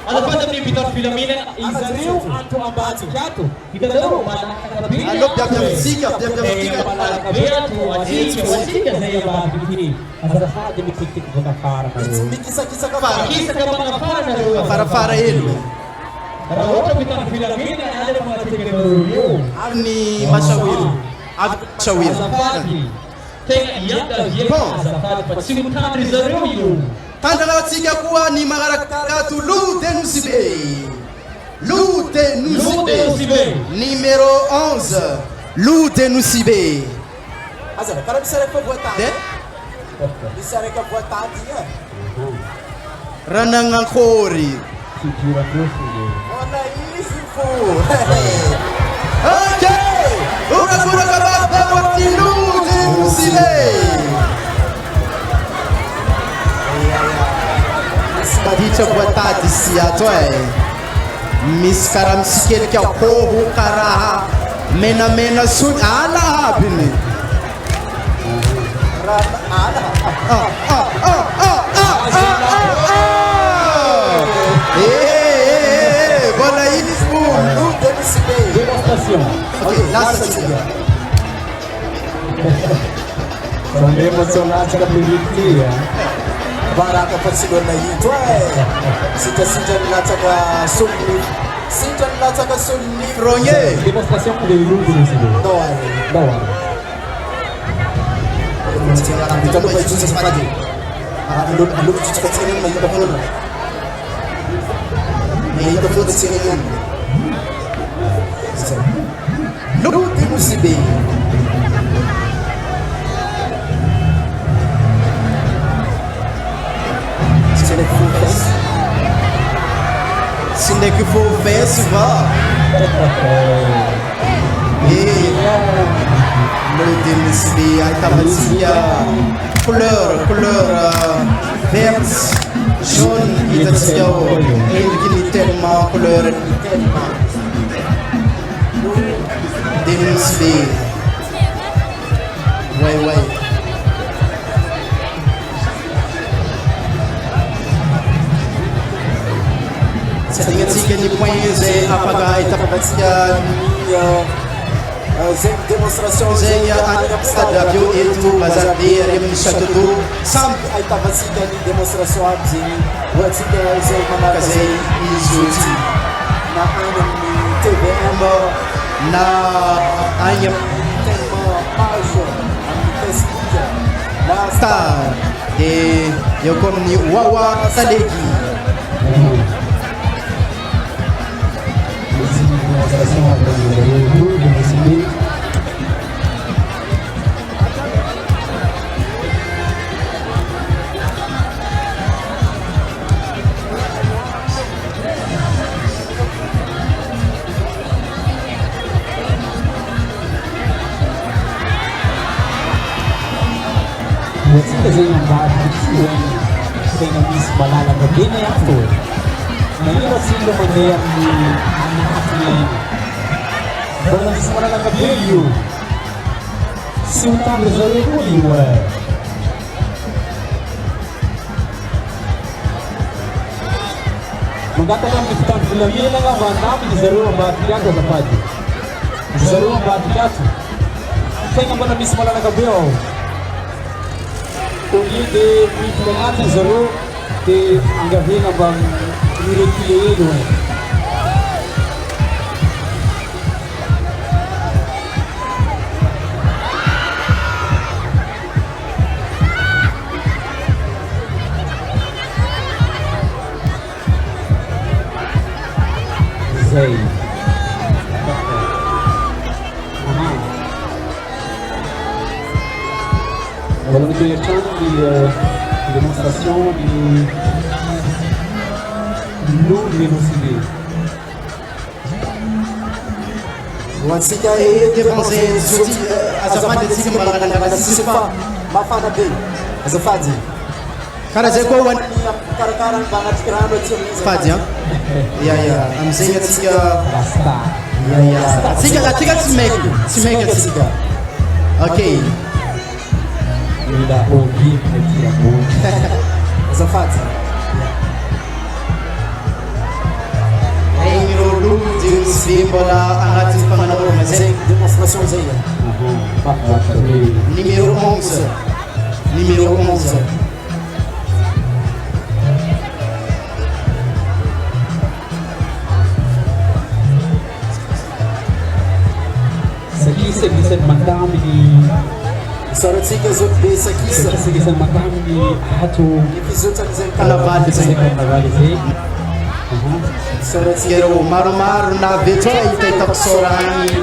S6: anapata ni Vita Filomena Izariu anto ambati kiatu kitadaro bana kabila
S5: alo bya muziki
S6: kabila tu wajiki Zayn abati asa hadi mikiti kwa fara
S5: mikisa kisa kabara
S6: kisa kama fara
S5: fara fara ele
S6: Wote Vita Filomena ale mwanateke ndio
S5: ni mashawiri mashawiri tanda na watiga kuwa ni magarakatu Lute Nusibe Lute Nusibe numéro 11 Lute Nusibe
S1: Azara, cara bisara kwa vontade. Bisara kwa vontade, né?
S5: Rananga Khori.
S1: Olha isso, pô.
S5: Okay! Unakura kababa kwa Lute Nusibe. Badita vontade se atoe. Miss Karam Sikel que é o povo caraha. Mena sun ala abini. Bola eles
S6: Demonstração.
S5: Ok, laça seguir.
S6: São emocionados com a polícia.
S1: Baraka pa siguro na yito Sita nilataka sulli. Sita nilataka sulli.
S5: Ronye.
S6: Demonstração de Lute Nusibe.
S1: Doa. Kita lupa itu sesuatu. Aluk cepat sekali main telepon. Main telepon sekali. Lute Nusibe.
S5: Se não é que for festival. Lute Nusibe, aí tava assim couleur verte, jaune, e assim ele tellement couleur de Nusibe. Ouais. Sa tingin siya ni Puenze apagay tapabatsia
S1: demonstração
S5: Zenya adaptadabyo itu bazadir em chatudu
S1: Sam ay tabasika ni demonstração abzini watsika zay mga
S5: kazay izuti
S1: na anam ni TVM
S5: na anyam
S1: tema majo ang pesquisa na
S5: star de yokom ni Wawa Talegi.
S6: Esse desenho básico tem a Miss Malala bem ator. Ngayon sila maneya ni anak niya. Walang simula ng kabelyo. Si Utang Rizal Uliwa. Magkatalang Utang Rizal Uliwa nga ba namin ni Zaro ang batiyago sa pati. Zaro ang batiyago. Kaya nga ba na mismo lang ng kabelyo? Kung yun may natin Zaro ang gabi nga bang nirekiledo. Zay. Vogliono toglierci di dimostrazione di luminosità.
S1: Wansika dépenser jeudi azafady atsika magnanana sisy fa mafana be azafady
S5: karaha zay koa hoan
S1: karakara mba agnaty rano aty
S5: fady a ia amizegny atsika
S6: Basta.
S5: atsika tsy maiky atsika okey
S6: Ila ovina dia bom.
S1: azafady Aigny dia misy be mbola agnatin'ny fagnanaovana zay démonstration zay numéro 11 numéro 11
S6: Sakisa makamini.
S1: Saratsika zoto be sakisa
S6: Sakisa makamini hatu.
S1: episode zay
S5: Carnaval zay
S6: Carnaval zay.
S1: Saratsika
S5: Kero maromaro navy etoa hitahitako sora agny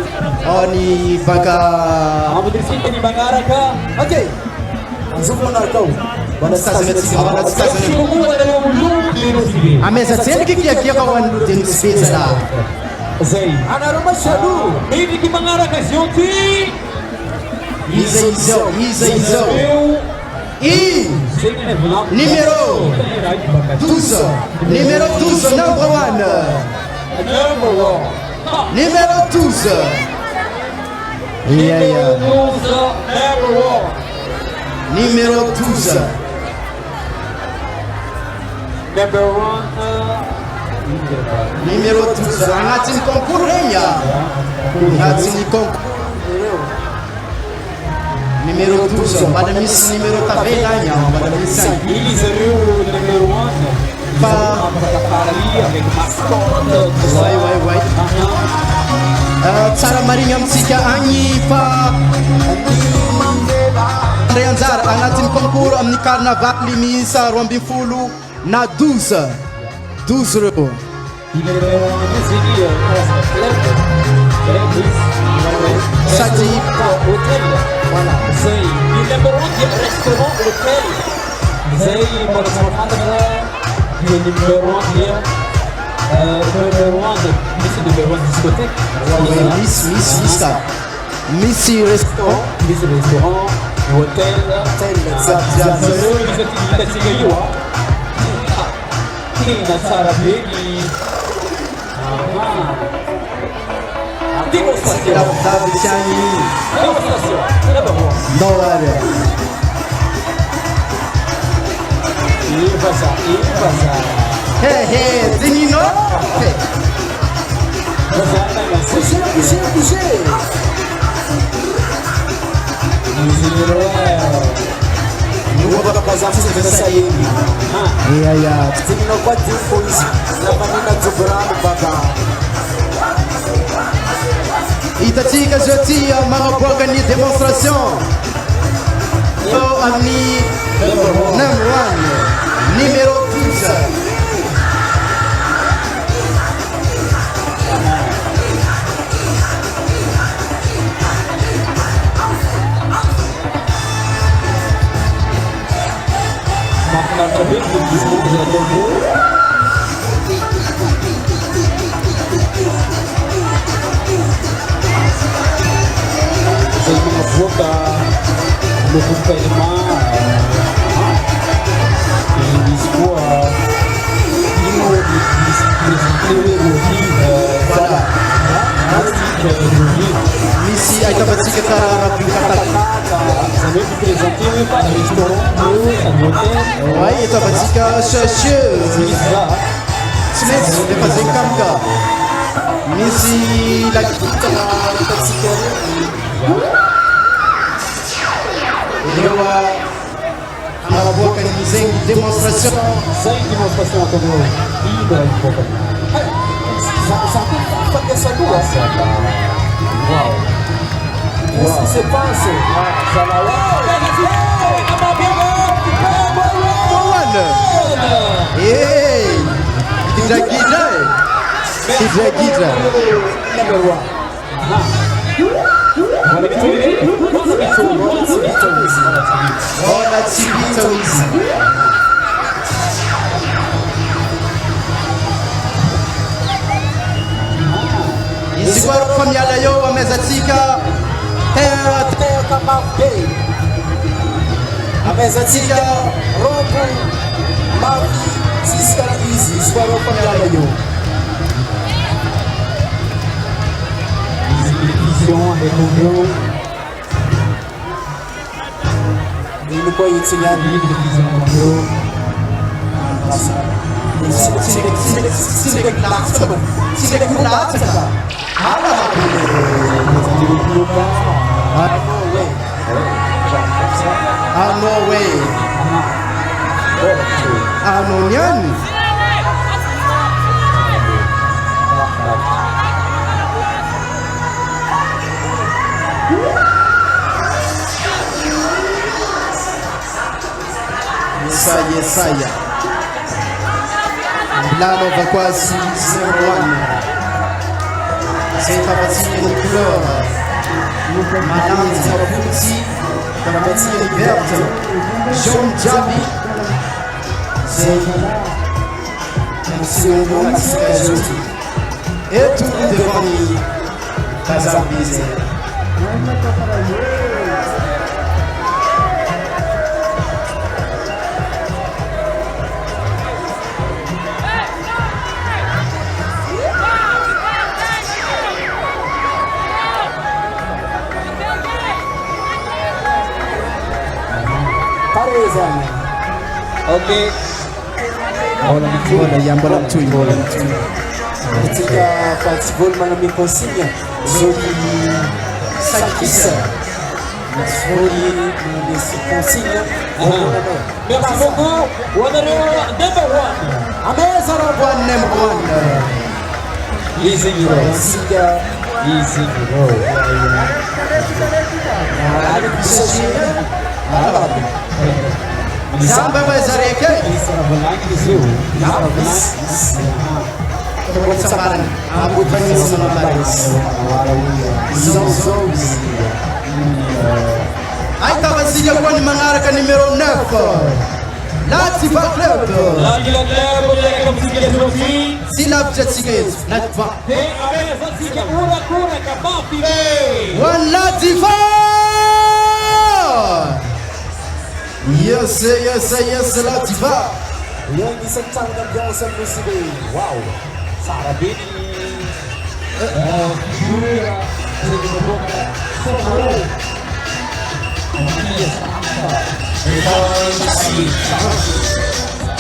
S5: ao ny baka
S6: Amodrisika ni manaraka.
S1: okey azoky manaraka ao mbola
S5: tazana atsika mbola tsy tazana
S6: Sikomoa na yung luminosità.
S5: amezatsendriky kiakiaka ho an'ny lodiny sy be zala
S6: Zay.
S1: anareo masiado
S6: Bibi mangaraka zionty.
S5: iza izao I
S6: Numéro
S5: 12 numéro 12 number 1 numéro 12 iya numéro 12 numéro 12 agnatin'ny concours regny agnatin'ny concours numéro 12 mbada misy numéro tavela agny mbada misy agny
S6: Eles eram o número 1.
S5: fa
S6: Avec mascotte.
S5: way tsara marigny amitsika agny fa André Anjara agnatin'ny concours amin'ny carnaval miisa 12 na 12 reo sady
S6: Voilà. Zay. E número 1 dia restaurant hotel. Zay mbola tsy mahafantatra dia numéro 1 dia numéro 1 misy numéro 1 discothèque.
S5: misy ka misy restaurant
S6: Misy restaurant, hotel, zareo misy hitantsika io a. Tena tsara be ny démonstration.
S5: lavidavy tsy agny
S6: Démonstration. D'abord.
S5: ndoary
S6: Vaza.
S5: hehe dinino
S1: nuova kapazafy zay sahiry
S5: iya
S1: tinino koa ty police lavanina joborano baka
S5: hitatsika zao ty magnaboaka ny démonstration eo amin'ny number 1 numéro 12
S6: Mahafinaritra be ny discours zay ataoko. Zay magnaboaka lokopaillement. Misy koa ino misy
S5: voilà misy ahitavantsika tararavin-kataka
S6: zany hoe miprésente hoe fa restaurant io sady hotel.
S5: way ahitavantsika chacheux
S6: Misy za.
S5: tsy maintsy efa zay kamika misy lakika hitatsika ireo agnaboaka zegny démonstration
S6: Zay démonstration ataonao ino raha miboaka.
S1: fampiasaloha
S6: Wow.
S1: qu'est-ce qui se passe
S5: gidra
S6: Number 1. Voilà,
S1: Ona Chibito hizi. Izigwaro famyala yo amezatika Teo kama Bay. Amezatika Robo Mavi Siska hizi izigwaro famyala yo. Ini ko itinyan no way. Ano yan? Yesaya Milano va quasi 0-1. Senza pazzia di colore Malanza Puzzi con la pazzia di verde John Javi c'est un et tout devant lui Casabise.
S6: Okay.
S1: Bola yang berlaku bola. Ketika Falsbol mengambil konsinya, Zodi Sakisa. Zodi mengambil konsinya.
S6: Merci beaucoup. Number one.
S1: Amazing number one.
S6: Easy bro. Easy bro.
S1: Ada bisa sih. Sampai besar ya ke? Kesabaran, abu tani sama baris. Ay tabasiga kwa ni mangaraka numero 9. Latifa Club.
S6: Latifa Club boleh komisikan trofi.
S1: Silap jatiget. Latifa.
S6: Amezazika kura kabafi be.
S1: One Latifa. Yes, Latifa.
S6: Yang disentang dan jauh musibah. Wow. Sarabini.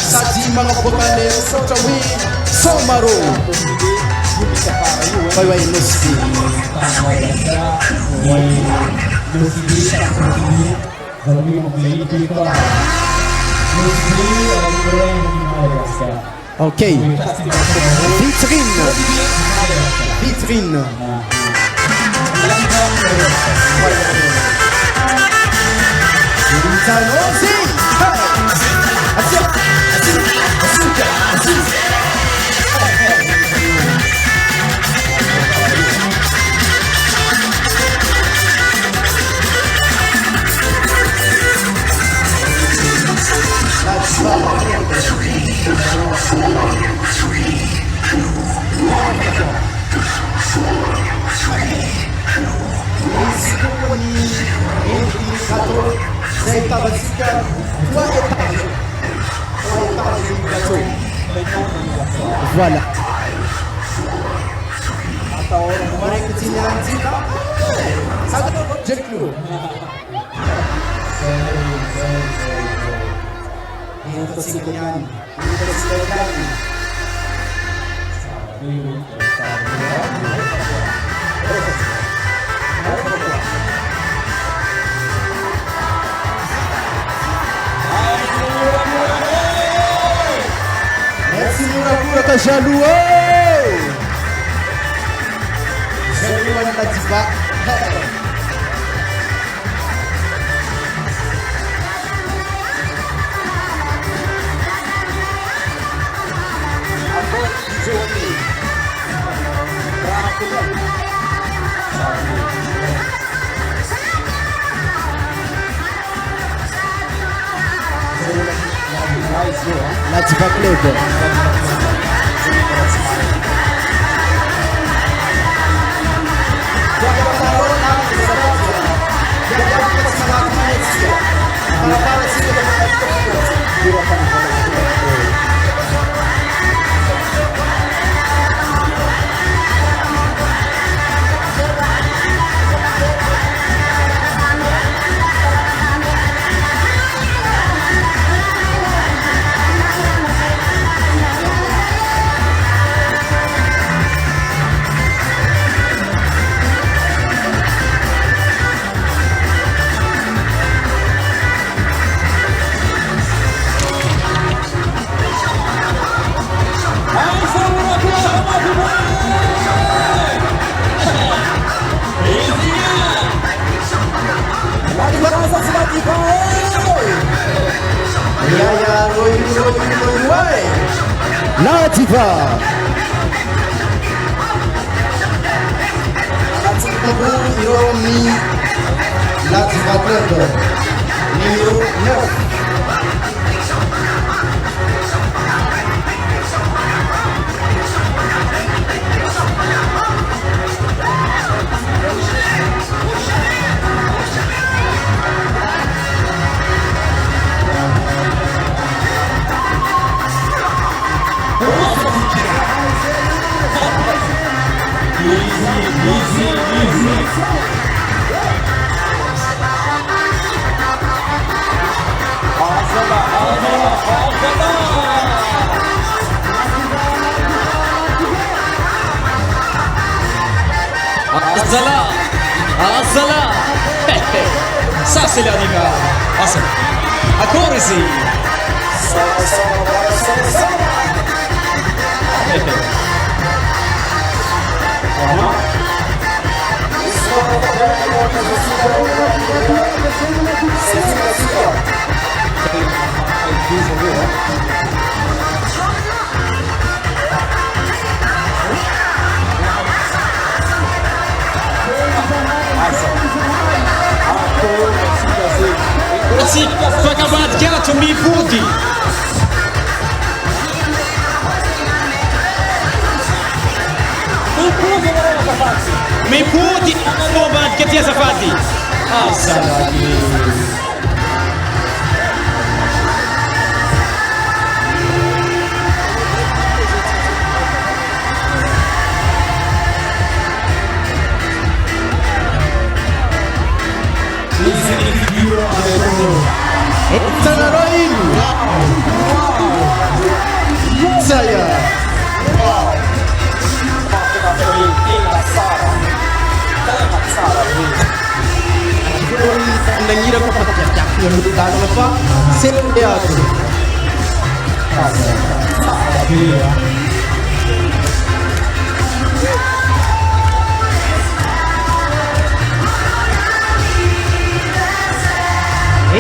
S1: Sadi mga bukane Sotawi Somaro. Bye Nuski. Okay. Vitrine. Voilà. Orang kecil yang cinta. Sangat jadi clue. Ini kesingan. Murah-murah ke Jalua. Jalua yang Latifa.
S5: Ladiva Club. Ladiva. Ladiva Club. Numéro 9.
S2: Azala. Ça c'est Ladiva. Awesome. Akorisi. Sì, fa cavalcato mi puti. Mi puti bomba che ti ha fatti. Ah, salati.
S5: Tanarain. Saya. Nangira ko pagkakyak yung dalo pa. Sila ako.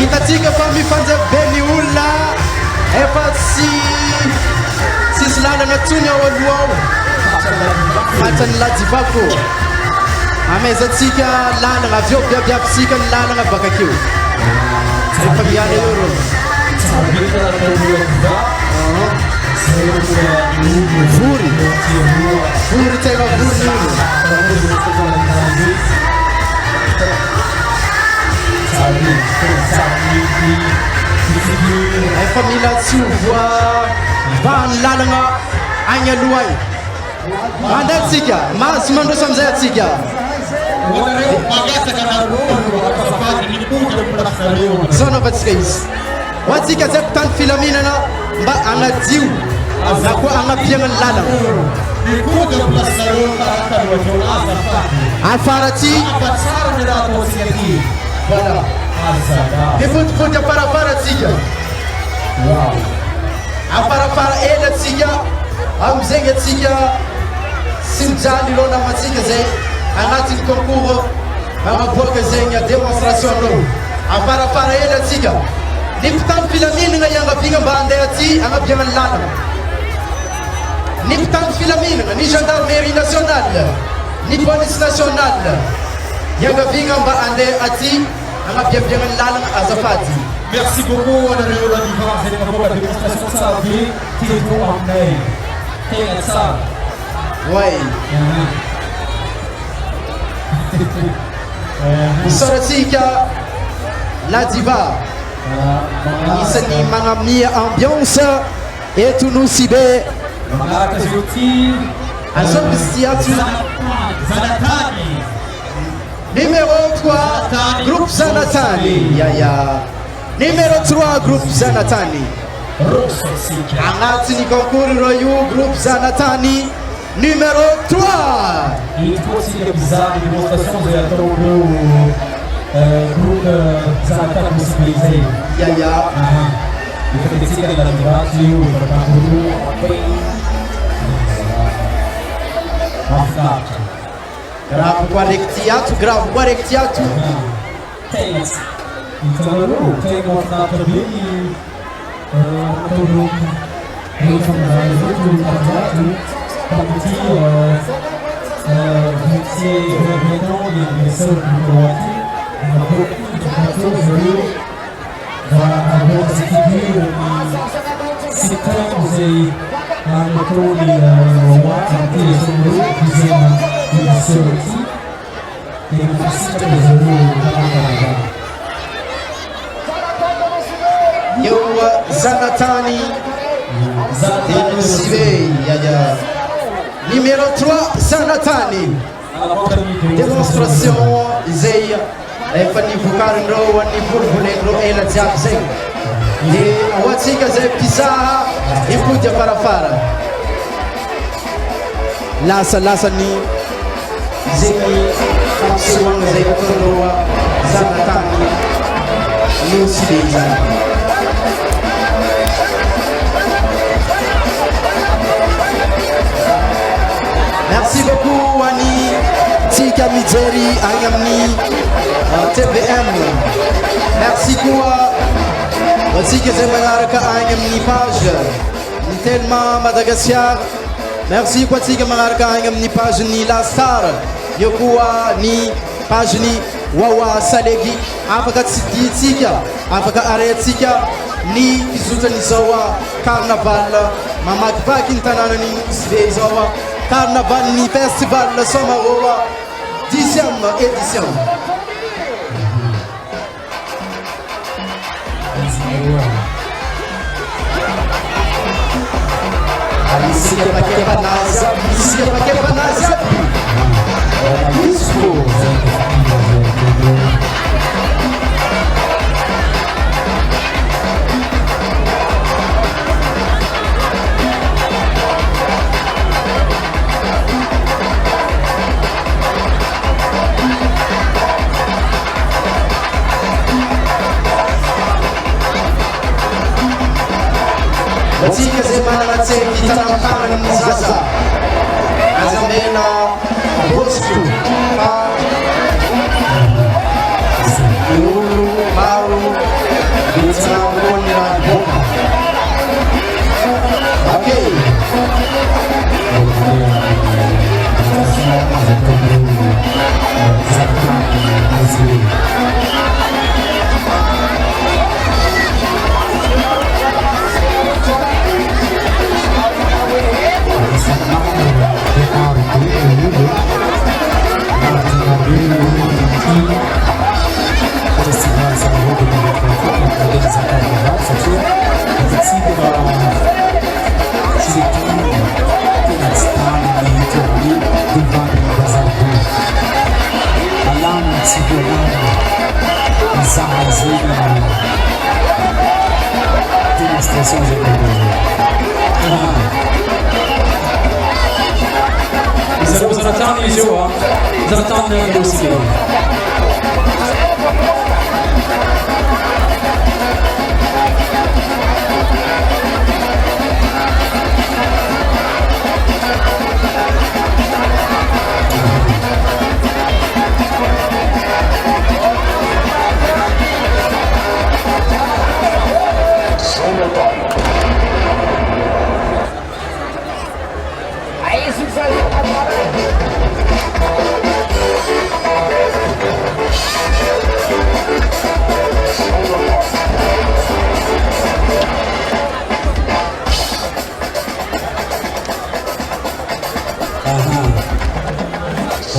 S5: Itatika pa mi fanza Beniula. Epa si Slana na tunya waluau. Matan Ladiva ko. Ameza tika lana nga vyo bia psika lana nga bakakiu. Epa biane yoro. Furi tega furi. Ay família Silva van lalanga anya luai. Anda tsiga, mas mando samza tsiga. Zona batskais. Watsika zeptan filamina na ba anga diu. Na ko anga piangan lalanga. Afarati. Voilà. E put para tsiga. Wow. Para ela tsiga. Amzenga tsiga. Simjali lona matsiga ze. Anati concours. Ama boka zenga demonstration no. Para ela tsiga. Niptan filamini nga yanga pinga bande ati anga pianga lana. Niptan filamini ni gendarmerie nationale. Ni police nationale. Yanga pinga bande ati anga pianga lana azafati.
S7: Merci beaucoup, on a eu la différence.
S6: la démonstration de ça, Théo Armey. Théo ça.
S5: Ouais. Soratika, la diva. Isani manamni ambiance et tout nous cibe. Azobstiatu. Numéro 3, groupe Zanatani. Yaya. Numéro 3, groupe Zanatani. Anatini concours Royou, groupe Zanatani. Numéro 3.
S6: Il faut aussi que bizarre une démonstration de la groupe Zanatani possibilisé.
S5: Yaya.
S6: Il faut décider de la migration, le kangourou, en pays.
S5: Grave guarectiato, grave guarectiato.
S6: Tens. Então, eu tenho contrato bem. Todo muito familiar, muito contrato. Porque você representou e venceu o Croácia. Na pouco a volta seguir e citamos aí a metode o WhatsApp dizendo que seu aqui tem uma cita de
S5: Eu Zanatani Denusivei Yaya. Numéro 3 Zanatani. Démonstration Zeya. Efani Vukarno, Ani Burbulegro e la Ziabzeng. E Watsika Zé Pizarra e Pudia para fora. Lasa ni Zeki Kapsuang Zé Toroa Zanatani Lucidiza. Merci beaucoup Wani Tika Midjeri Ayamni TVM. Merci quoi. Tika Zemanarka Ayamni page. Tellement Madagascar. Merci quoi Tika Manarka Ayamni page ni La Star. Yokuwa ni page ni Wawa Salegi. Afaka Tika. Afaka Aretika. Ni Kizuta ni Zawa Carnaval. Mamak Vakin Tanana ni Zawa. Carnaval ni Festival Somaroa 10e édition. Alicia Paquepanazia, Alicia Paquepanazia. Batika Zemana Matse, Kitana Kaman Zaza, Azamena, Bosku, Yulu, Maru, Vitana Wonra, Boka. Okay.
S6: Zanatani Joa, Zanatani Lucio.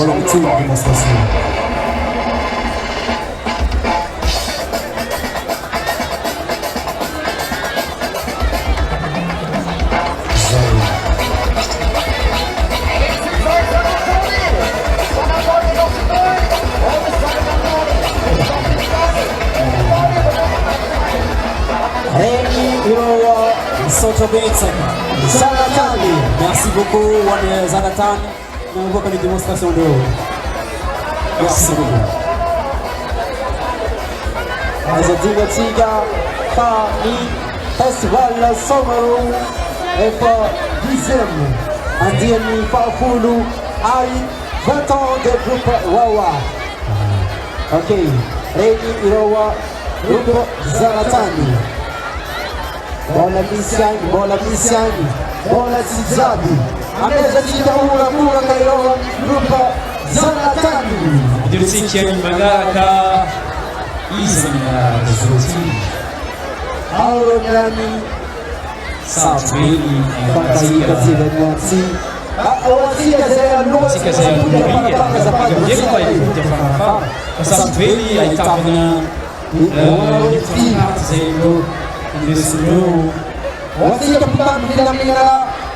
S6: Bola mitsuko demonstration.
S7: Zlatan, merci beaucoup Wan Zlatan. On voit comme une démonstration de haut. Merci beaucoup. Azadinga Tiga, Kani, Festival Somaru, Efa, 10e, Andiani, Fafulu, Ai, 20 ans de groupe Wawa. Ok, Reni Irowa, groupe Zlatani. Bola Misiani, bola Zizabi. A mesa de Itaúra, Pura Cairoa, grupo Zlatani.
S2: Dirisikia Magaka, Isana Zoti,
S7: Mauro Milani,
S2: Salvini,
S7: Fantasia Zilenzi. Awazika Zé Luz,
S2: Sika Zé Diego vai ter para Salvini aí tá na Zero nesse
S7: Wazika Putan Minamina,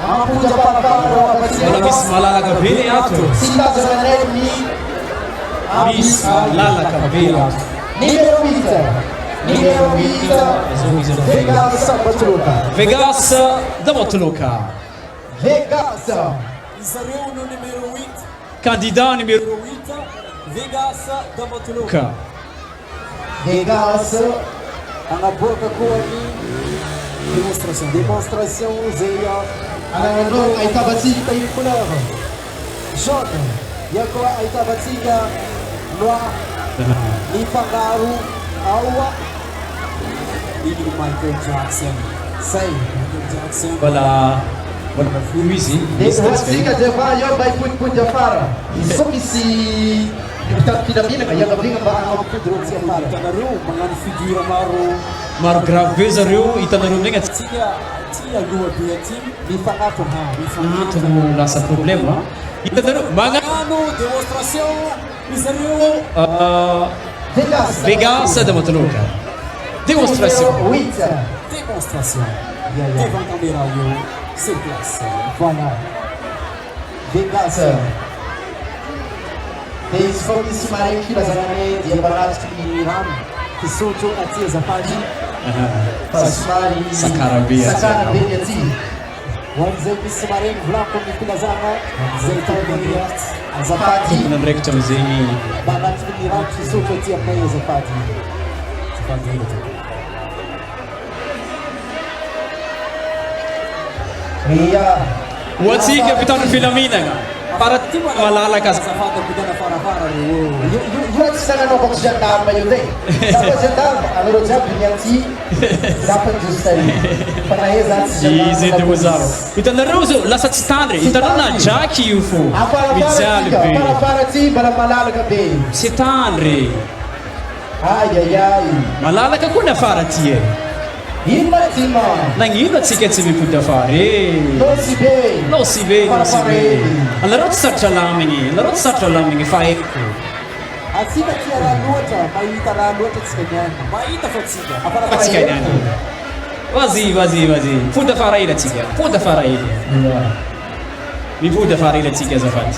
S7: Amapuja Para
S2: Bola Miss Malala Kabeli ato
S7: Sila Zanemi,
S2: Miss Malala Kabeli ato
S7: Número 20, Vegas Batuluka.
S2: Vegas da Botuluka
S7: Vegas.
S6: Israel no número 8.
S2: candidat número
S6: 8. Vegas da Botuluka.
S2: 8
S7: Vegas. Ang boca ko ni demonstration Zeya. Ang ay tabatsika yung kulang. John, yako ay tabatsika Noa ni Pangaru Awa
S6: Ini Michael Jackson.
S7: Say
S6: Michael Jackson.
S2: Wala musique
S7: Tabatsika Java yo by Put Jafara. So si Deputado Pinamina kaya kabinga ba ang pudro siya para.
S6: Kanaro, mga figura maro.
S2: maro grave zareo hitanareo ndraiky
S6: Tia lua be team.
S7: Ni pangato ha.
S2: antony lasa problème hitanareo
S6: Ano demonstration Israel.
S7: Vegas.
S2: Vegas da Botuluka démonstration
S6: Demonstration. Devant caméra yo. Sur place.
S7: Voilà. Vegas. Des fotos marem kila zanane dia barat ki ram ki soto atia zafadi. Pasmari
S2: Sakarabia.
S7: Sakarabia ti. Wanze ki marem blanco ni kila zana. Zaitania zafadi.
S2: na ndraiky tramizegny
S7: Barat ki ram ki soto atia kaya zafadi. Iya.
S2: hoatsika mpitandro filaminagna para malalaka
S6: Safada kudana fara ro.
S7: Yun sana no kung gendarme yun eh. Dapat gendarme, ano ro dyan, pinyansi, dapat justay. Panahizan si
S2: izy deozaro hitanareo zao lasa tsy tandry hitanao na jaky io fo mijaly be
S7: Para ti, bala malalaka be.
S2: tsy tandry
S7: Ay, ay, ay.
S2: malalaka koa ny afara ty e
S7: Ino ba ti mo?
S2: nagnino atsika tsy mipody afara e
S7: No si be.
S2: nosy be nosy be anareo tsy sarotra lamigny anareo tsy sarotra lamigny fa haiko
S7: Asika ti araluota, mahita araluota ti kanyan.
S6: Mahita fa tsika.
S2: fa tsika niany vazy mipody afara ela atsika mipody afara ela mipody afara ela atsika azafady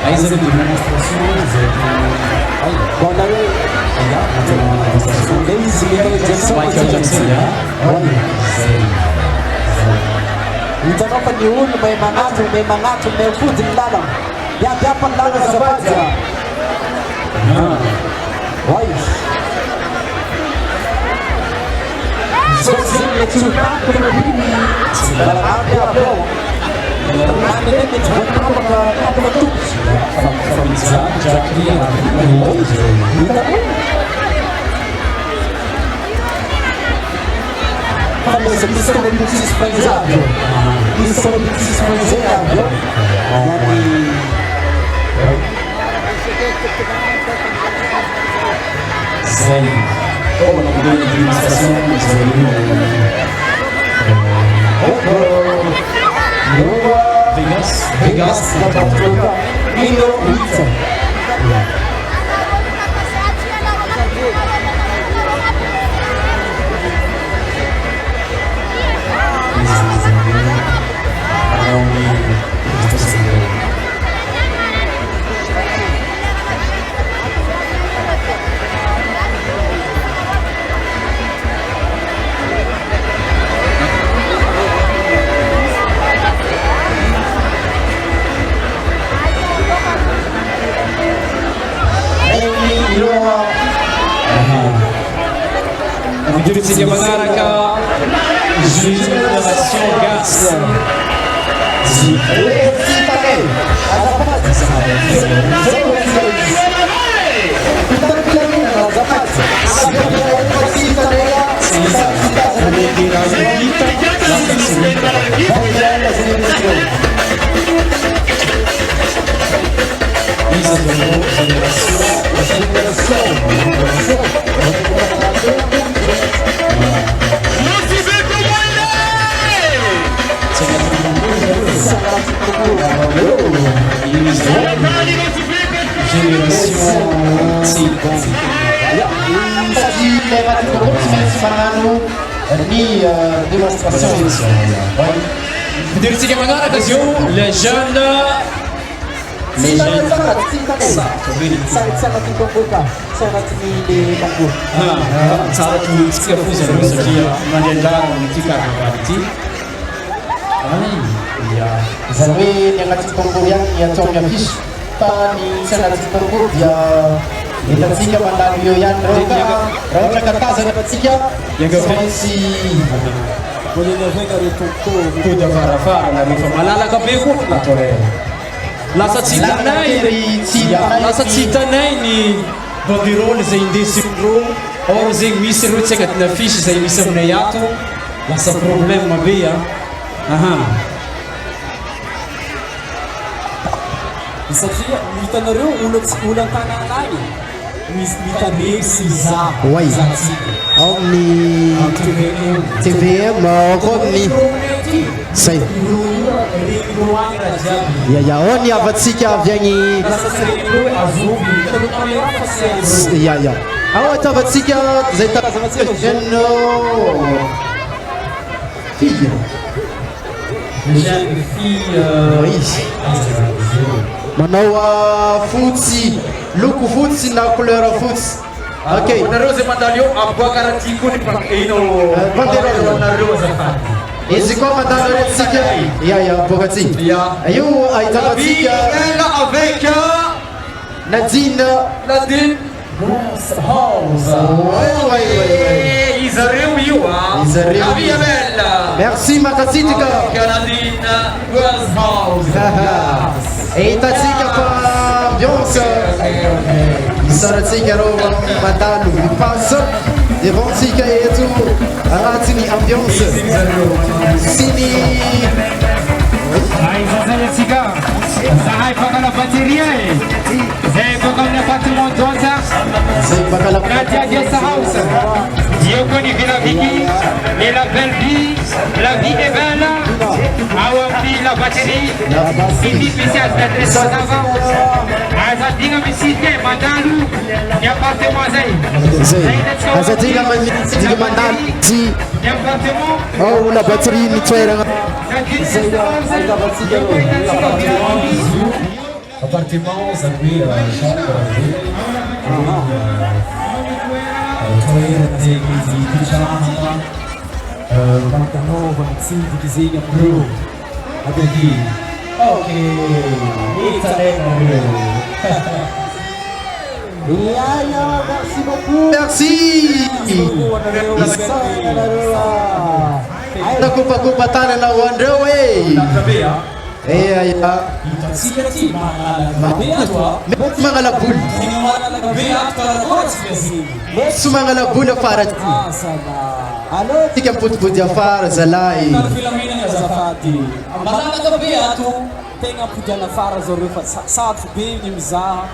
S6: Aiza demonstration
S7: Bona we.
S2: Michael Jackson ya
S7: Hitanao pa ni ulo, may mangato, may upudi nilalang. Yapa nilalang sa badya. Why? So zile chupa kuna bini. Balangati hapo. Nani nene chupa kama tupi. Quando você precisa de um desprezado, isso é um desprezado.
S2: Zen como não deu de administração
S6: Vegas.
S7: Numéro 8.
S6: Menjadi tiga mengarahkan generasi gas.
S7: Ini demonstration
S6: Menjadi tiga mengarahkan les jeunes.
S7: sangat terbuka, sangat ini mampu.
S6: Saat itu sekitar puluh sekian menjadi ketika berarti.
S7: Iya. Zawi yang ngacik tunggu yang congnya fish. Tani sangat terbuka dia. Kita tiga pandang yang roka kata sangat tiga. Yang si.
S6: Boleh lepas dari tuku dah farafar na rifa malala kabeko na tore. Lasa cita nai ni bandirol sa hindi syndrome or zing misir utsekat na fish sa imisam na yato. Lasa problema biya. Aha. Satria mita na rin ulang tanang lagi. Mita rin si Za.
S5: Wai. Omni TVM ko ni sai ya on ya vatsika vyangi ya awa ta vatsika zaita jenno fille oui manawa futsi luku futsi na couleur futsi. Okay.
S6: Naroze mandalio abwa karatiku ni ino
S5: banderole
S6: naroze fa.
S5: Eziko mandalio tsika. Ya bogati.
S6: Ya.
S5: Ayo aitabatika
S6: avec
S5: Nadine
S6: House.
S5: Ouais.
S6: Isareu yua. La via bella.
S5: Merci Makatsitika.
S6: Nadine House.
S5: Eitatika pa ambiance. Isaratika ro madalu passe devant tika etu anatini ambiance. Sini
S8: Aí fazendo esse cigarro, sai para a bateria aí, sai para a apartamento toda, na dia dessa house. Eu conheci la vie, et la belle vie, la vie est belle. A vie la batterie, il spécial d'adresse avant. Asa tinha me cité, mandalu, e apartamento aí.
S5: asa tinga mandalu si
S8: E apartamento.
S5: oh la batterie ni toera.
S6: Appartement, ça fait chambre. Toilet di pijama. Pantalon, vestiti, disegno blu. Ada di. Oke.
S7: Ya, merci beaucoup.
S5: Merci. Nakupa tana na wandewe. Ya. Mga labul. Mga labul para tika put ya fara zalai.
S6: Tenga pujana fara zoro saat bem ni miza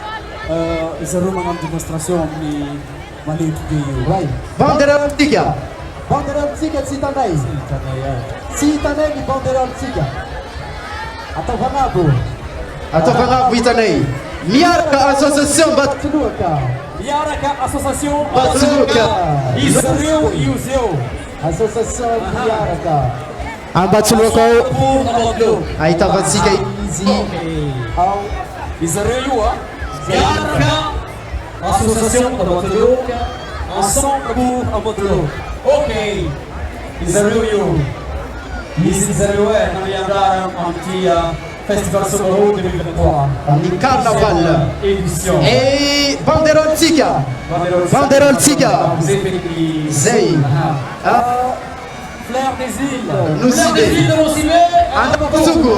S6: zoro manam demonstration ni malitu biyo.
S5: Vangara tika.
S7: banderolintsika tsy hitanay. Tsy hitanay ny banderolintsika. Atao fagnabo.
S5: Atao fagnabo hitanay. Miaraka association Batoloka.
S6: Miaraka association
S5: Batoloka.
S6: Izy ireo io zeo.
S7: Association miaraka.
S5: Ambatoloka ao. Ahitavantsika izy.
S6: Izy ireo io miaraka association Batoloka. Ensemble pour Batoloka. Okej. Izy ireo io. Izy ireo namiandrara amin'ity Festival Somaro 2023.
S5: Amin'ny carnaval.
S6: Édition.
S5: Et banderolintsika. Banderolintsika. Zay.
S6: Fleur des îles.
S5: Nous y Andabatugo.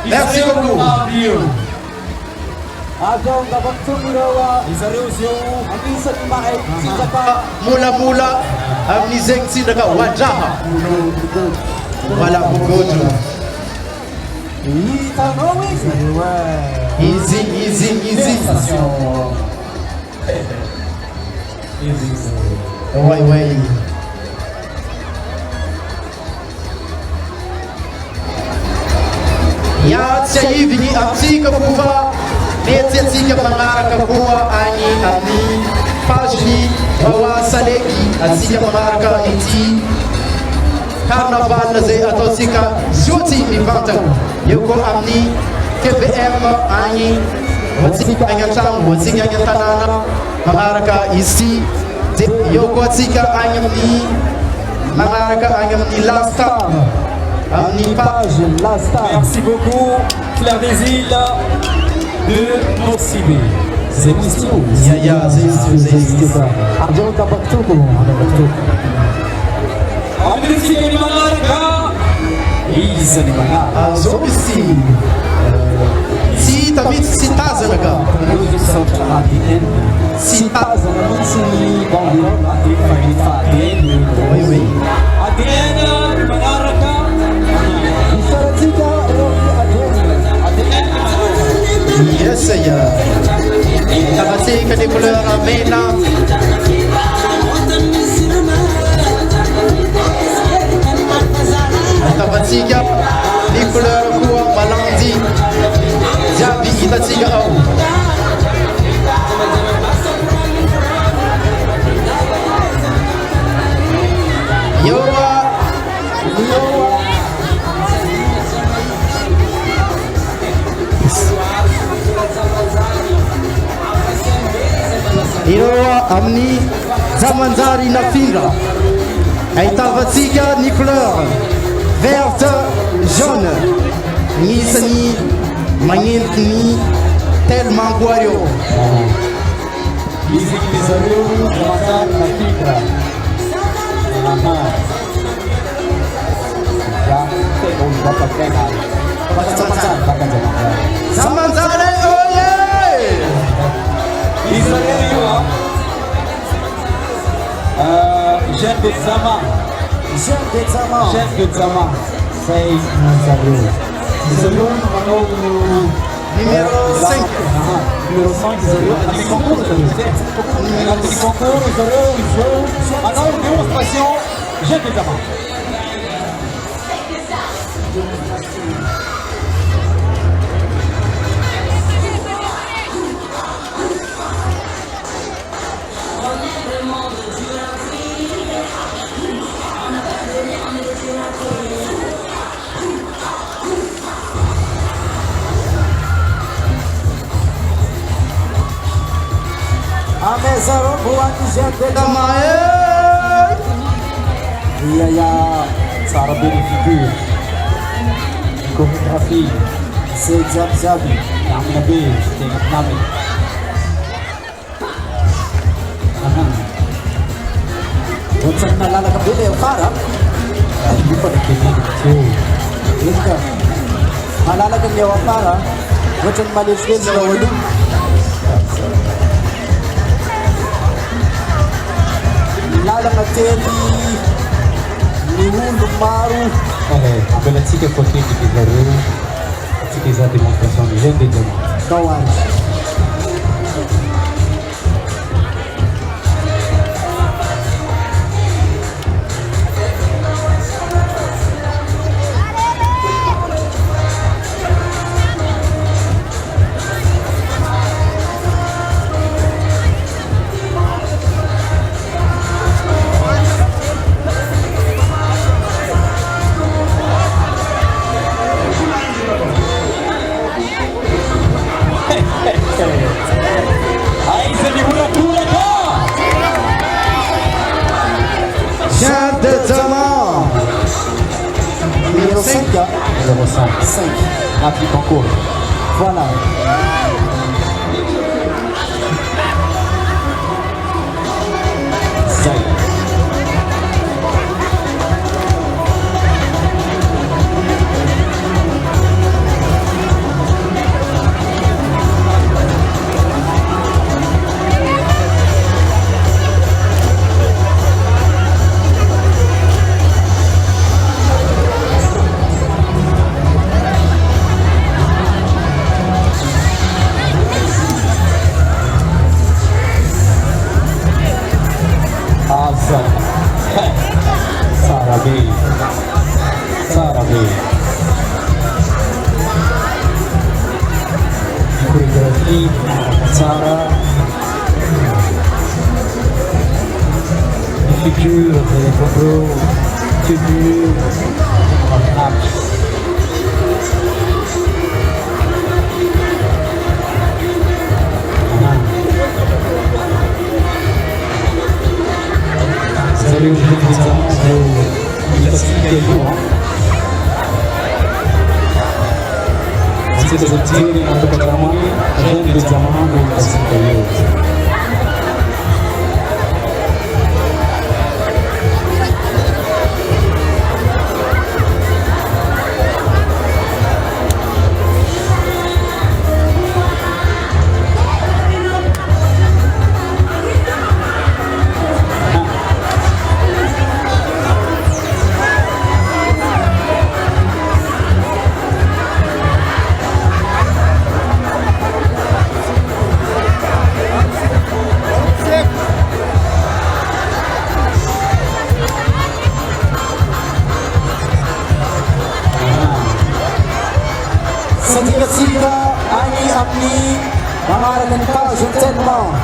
S5: Merci beaucoup.
S7: Agaw Gabatsugo
S6: Izy ireo zio
S7: anisan'ny mahay
S5: Mula amin'ny zegny tsindraka wadraha. Voilà Bogojo.
S7: hitanao izy.
S5: Easy. Ouais. Yatsya hivi ny apsika koa mety atsika magnaraka koa any amin'ny page-ny Wawasaleky atsika magnaraka ity carnaval zay ataotsika zoty mivantana eo koa amin'ny TVM agny atsika agny an-tragno atsika agny an-tanàna magnaraka izy de eo koa atsika agny amin'ny magnaraka agny amin'ny Lastar amin'ny page
S7: Lastar.
S6: Merci beaucoup Fleur des îles de Nocibé.
S5: zay
S7: Agaw Gabatsugo.
S6: Amin'itsika ny manaraka izy ny manaraka
S5: azao misy tsy hita mihitsy tsy tazana ka
S7: Tsy tazana mihitsy ny banderole.
S6: ADN ny manaraka
S7: Isaratsika eo ADN.
S5: yes ya tavatsika ny couleur mena tavatsika ny couleur koa malandy jiaby hitatsika ao Ioa amin'ny zamanjary nafindra ahitavatsika ny couleur verte jaune agnisan'ny magnenty ny tellement koa reo
S6: izy zareo zamanjary nafindra
S5: zamanjary oye
S6: izy zareo io Jeune de Zama. Zay zareo. Zareo manao
S5: numéro 5
S6: numéro 5 zareo anaty concours zareo. Anaty concours zareo manao démonstration Jeune de Zama.
S7: Amezaro buan'ny Jeune de Zama.
S6: Iya tsara be ny figure. Chorégraphie
S7: Zay jiaby.
S6: namina be tegna mpinaminy.
S7: Ohatrany nalalaka be ilay afara.
S6: Io fa nakeneny teo.
S7: Eka. Malalaka ny ao afara. Ohatrany malefolely ao aloha. Lalana tely ny olo maro.
S6: Ambelantsika koteky zareo. Atsika iza démonstration de Jeune de Zama.
S7: Tao azy.
S6: numéro 5.
S7: 5.
S6: Rapide en cours.
S7: Voilà.
S6: Sarabi. Koreografi Sarah. Les figures, les photos, tenues, Salut, Masih kecil untuk pertama, ada di zaman masih kecil. Sika ani apni mengarakan kau certainement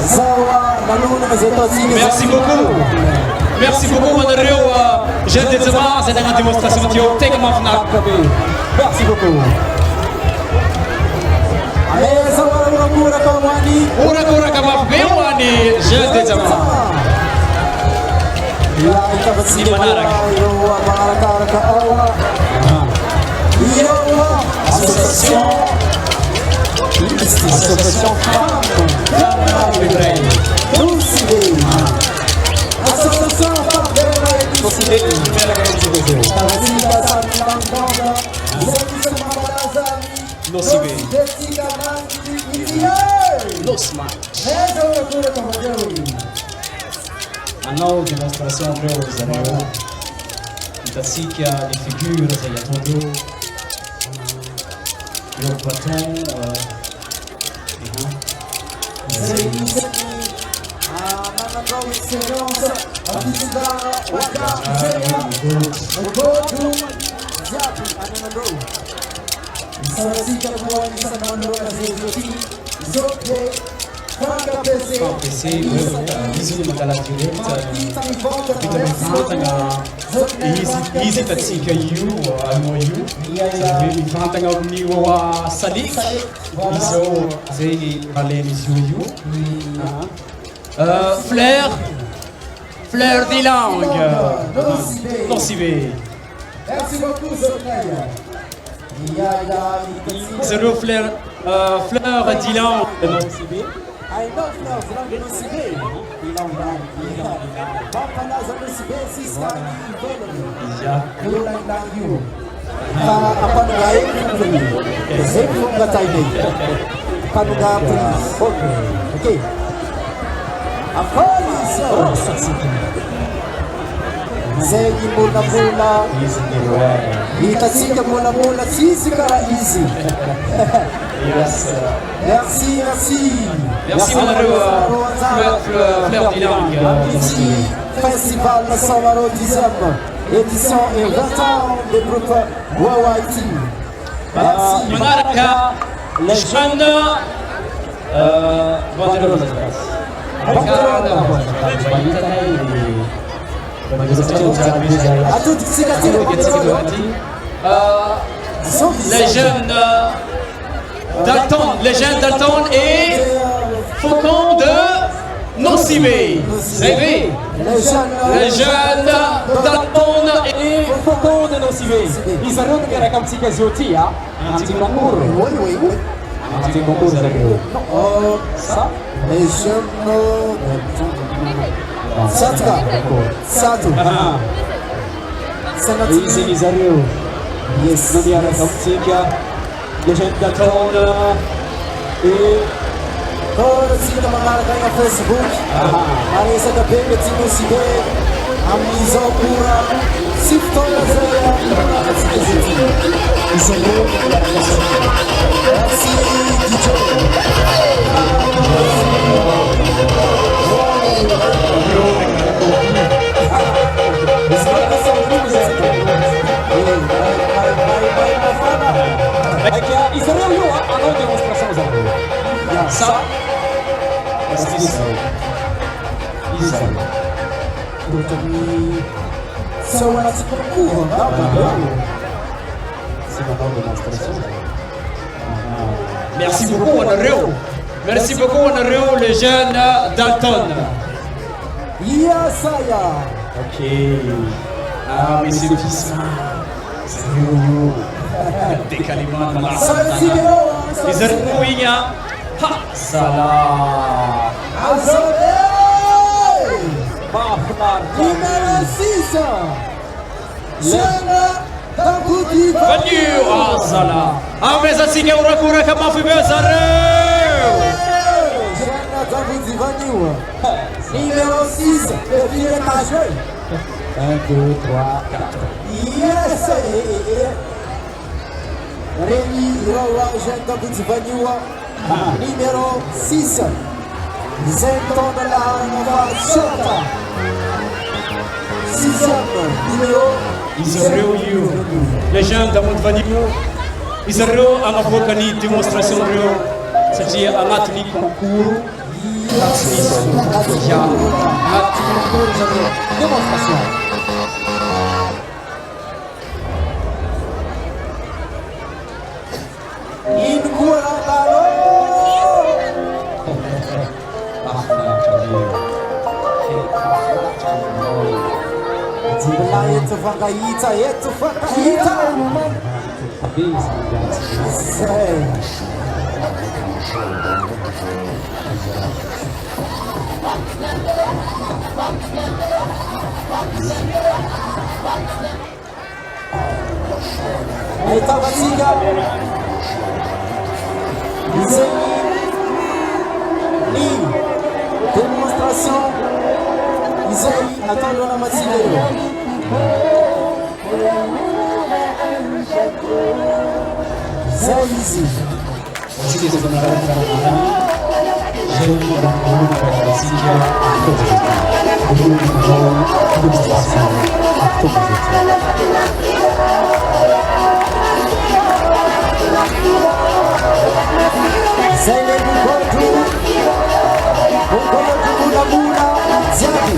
S6: Zawa naluna mazetozi.
S2: Merci beaucoup. Merci beaucoup Madrio. Jeune des Zama, c'est une démonstration de Tegma Fnac.
S6: Merci beaucoup.
S7: Allez Zawa urakura kawani.
S2: Urakura kama bewani Jeune des Zama.
S7: Ya kita bersih mana? Yo mengarakan kau. Yo association femme Nocibé. Association femme Nocibé.
S2: Maintenant, démonstration de Rosario. Ici, il y a des figures, il y a ton dos. Le bâton. Easy tatsika you ano you ifantanga ni wa salik iso zai baleni you Fleur des langues Nocibé.
S7: Merci beaucoup Sophia.
S2: C'est le fleur des langues Nocibé.
S7: I don't know, Fleur de Nocibé. Apa ngai? Saya belum kata ini. Panuga okay. Apa Zegi mula-mula Itasika mula-mula Sisi kara easy. Merci, merci.
S2: Merci Fleur des langues.
S7: Ici, Festival Samaro 10e édition et 20 ans du groupe Wawaiti. Merci.
S2: Monarca, les jeunes les jeunes Dalton et Faucon de Nocibé. Les jeunes Dalton et
S6: focão de nós ver. Isso é o que era que fica zotia. Antes concurso.
S1: Oui.
S6: Antes concurso era que. Ça?
S1: Les jeunes... Satu.
S6: Isso é Israel.
S1: Yes.
S6: Não era que fica. Legenda da Tona. E
S1: Todos os que mandaram aí no Facebook. Marisa da Bíblia, Tino Cide, a Misopura, Siftola Zeya,
S6: isso é o é que Israel eu a não demonstração Israel. Só Israel.
S1: São elas que procuram, dá pra
S2: Merci beaucoup, Honoré. Merci beaucoup, Honoré, le jeune Dalton.
S1: Yasaya.
S2: Ok. Ah, monsieur Fisma. Sérieux. Décalement, malade. Israel, ha, salam.
S1: Azore!
S6: Mahmar
S1: Numéro 6. Jeune Dagoudi
S2: Vanyu, ah, salam. Ah, mais assim que eu recuro que a máfia meu Zareu.
S1: Jeune Dagoudi Vanyu. Numéro 6. Le vieux étageur.
S6: 1, 2, 3, 4.
S1: Yes! Rémi Rowa, jeune Dagoudi Vanyu. Numéro 6. Zenton de la Nova Chota. 6e numéro.
S2: Israel, le jeune Damoud Vanyu. Israel, ang avoka ni demonstration Rio. Sa dia ang atli concurso. Já.
S6: Demonstração.
S1: Oitava siga. Demonstration. Isaí, attendons la matinée. Zaizi. Zele Bugotu. Bugotu Muna Muna. Zadi.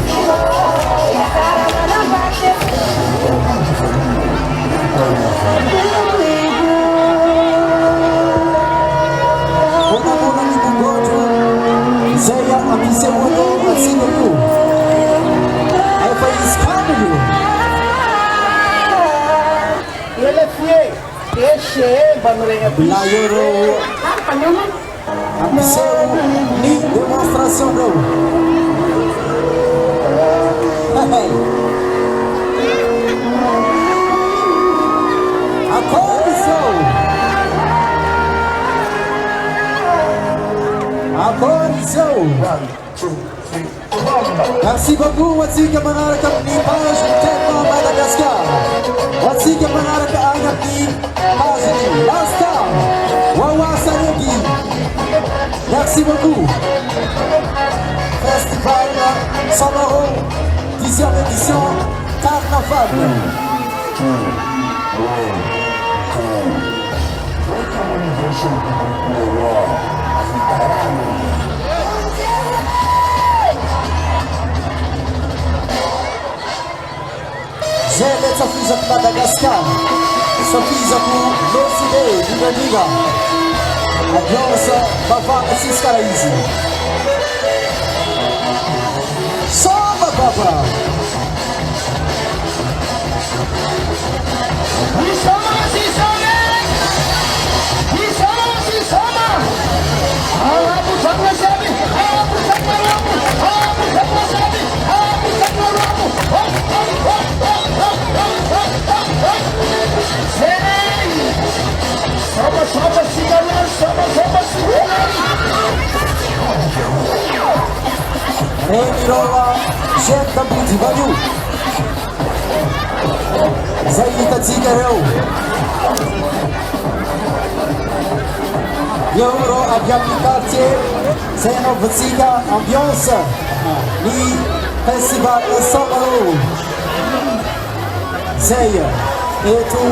S1: Muna Muna ni Bugotu. Zeya amise Muna Asino Yu. Eva Iskanu.
S4: Ele foi. Deixe, Banurega.
S1: Layoro. Amise ni demonstration bro. Merci beaucoup, Watsika Manaraka ni page Tellement Madagascar. Watsika Manaraka anak ni page ni Lasta Wawa Sanegi. Merci beaucoup. Festival Samaro, 10e édition, Carnaval. J'aime sa fille de Madagascar, sa fille de l'Occident, du Beniga. Adios, Bavana Ciscaraízi. Soma, Baba! Reniroa Jean Dambuty Valio zay hitatsika reo eo rô avy amin'ny quartier zay anaovantsika ambiance ny festival Samaro zay eto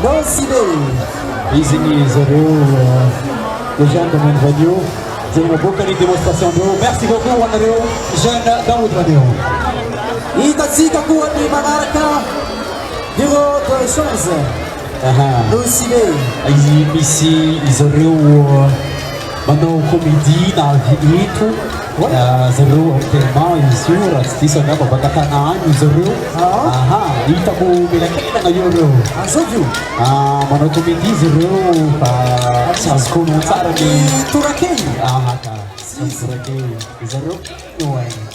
S1: Nosy-Be.
S6: Izy ny zareo déjà domaine radio zay maboaka ny démonstration andreo. Merci beaucoup ho anareo jeune Daoud radio.
S1: Hitatsika koa ny manaraka bureau de change Nosy-Be.
S6: Izy misy zareo manao comédie na eto zareo actuellement izy io raha tsy diso angamba baka tanàna zareo hitako melakelana io reo
S1: azovio
S6: manao comédie zareo fa tsy azoko honao tsara ny
S1: torakely
S6: torakely zareo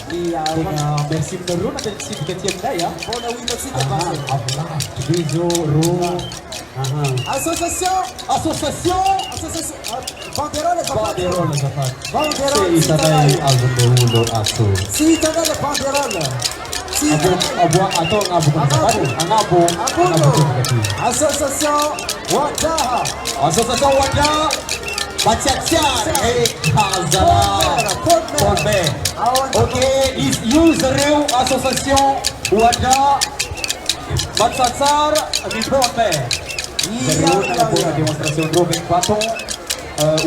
S6: tegna merci aminareo na tena tsidika ty aminay
S1: bona hitatsika
S6: izo ro
S1: association banderole
S6: banderole itanay azon'olo ato
S1: tsy hitanay banderole
S6: atao agnabo
S1: association Wadaha
S6: Batsiatsiary Hazara Polbert. Ok, io zareo association Wada Batsatsar ny Polbert. Zareo nanaboaka démonstration ndreo avec bâton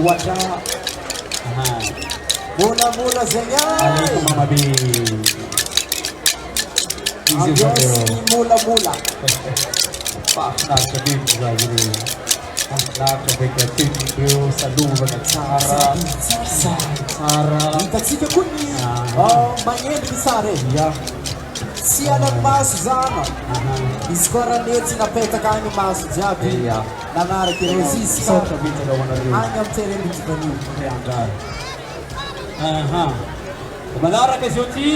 S6: Wada
S1: molambola zegny
S6: aleko mamabe izy zareo
S1: molambola
S6: fafinaritra be zazy reo fafinaritra avec teknikeo salovana tsara tsara
S1: hitatsika koa ny magnendrika sara tsy anany maso zana izy koa raha netsy napetaka any maso jiaby nanaraky reo ziska
S6: sotra vitaka hoanareo
S1: any amin'ny teremijivanio
S6: andray manaraka izy io ty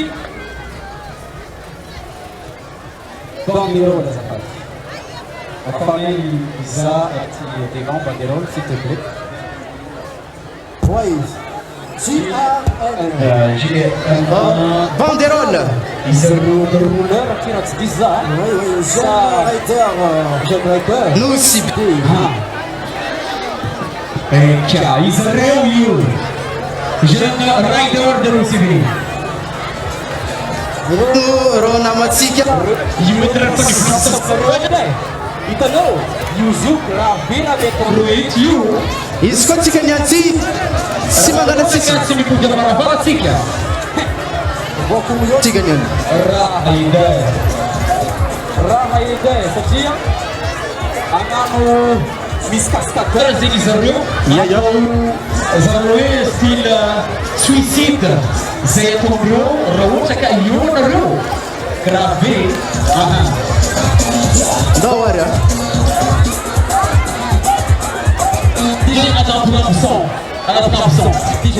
S6: banderole azafady afanay iza aty tegnan banderole s'il te plaît
S1: ouais JRN
S5: banderole
S6: izy rouleur aty raha tsy diso za jeune rider
S5: Nosy-Be
S8: Eka, izy reo io jeune rider de Nosy-Be.
S5: ro namatsika
S8: Io etrareko ny
S6: Sarone, hitanao io zoky raha vera mety
S8: eto io
S5: izy koa tsika niaty sy mangalatsika
S8: tsy mipody amaravaratsika
S5: tsika niany
S6: raha ide satria agnano misy cascadeur
S8: zegny zareo atao zareo hoe style suicide zay ataondreo raha ohatra ka ionareo grave
S5: ndao ary
S8: DJ anaty son DJ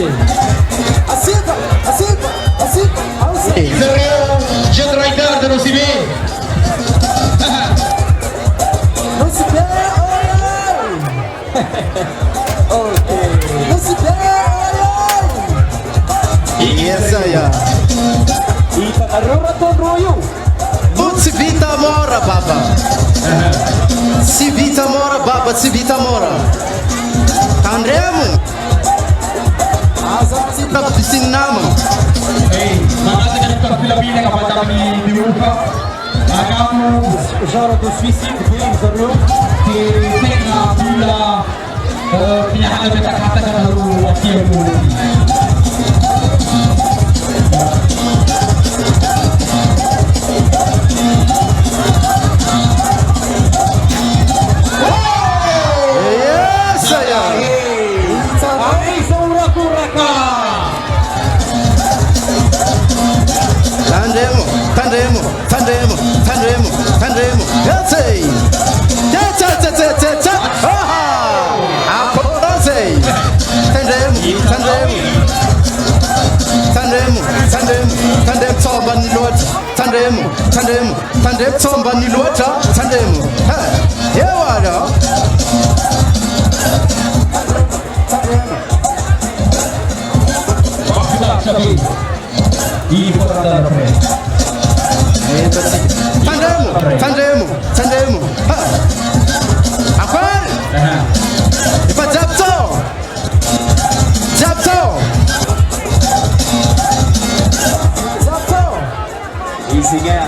S1: Asiba
S8: zareo jeune rider de Nosy-Be.
S1: Nosy-Be Nosy-Be
S5: yesaya
S6: hitanareo raha ataondreo io
S5: tsy vita mora baba tsy vita mora baba tsy vita mora tandremo tapisin namana
S8: Manataka ny kafilamina ka madamy mioka agnano
S6: genre de suicide be zareo
S8: dia tegna mila miala metakataka naro aty amin'olo
S5: yesaya
S6: aiza urakuraka
S5: tandremo yetsey aporosey tandremo tsombany loatra tandremo tsombany loatra tandremo eoara
S8: mafinaritra be
S6: iporadala pre.
S5: Tandremo. Afal. Ifa Japto.
S6: Isinya.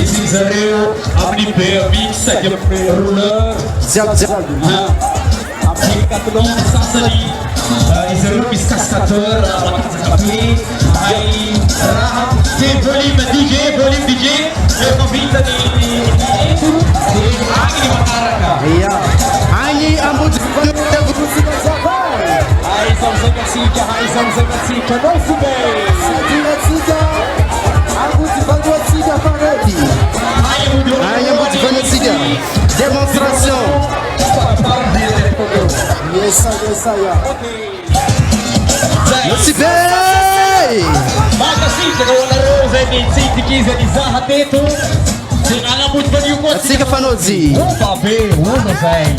S6: Isi Zareo अपनी बेअमीन सजम रूलर अपनी कतलों सासरी Iseru Miskaskator Lakazakapi Hai Raham volume DJ convinta di Angi di Mataraka
S5: Iya Angi ambut
S6: Hai Samseka Não se bem
S5: Ai ambut Vanessiga Demonstração Yes, ya. Não se vê!
S6: Maka sita kalau naroze ni siti kiza ni zaha tetu. Sinanga muito bem o moço.
S5: Siga Fanozi.
S6: Opa, bem, uno sai.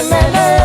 S9: It's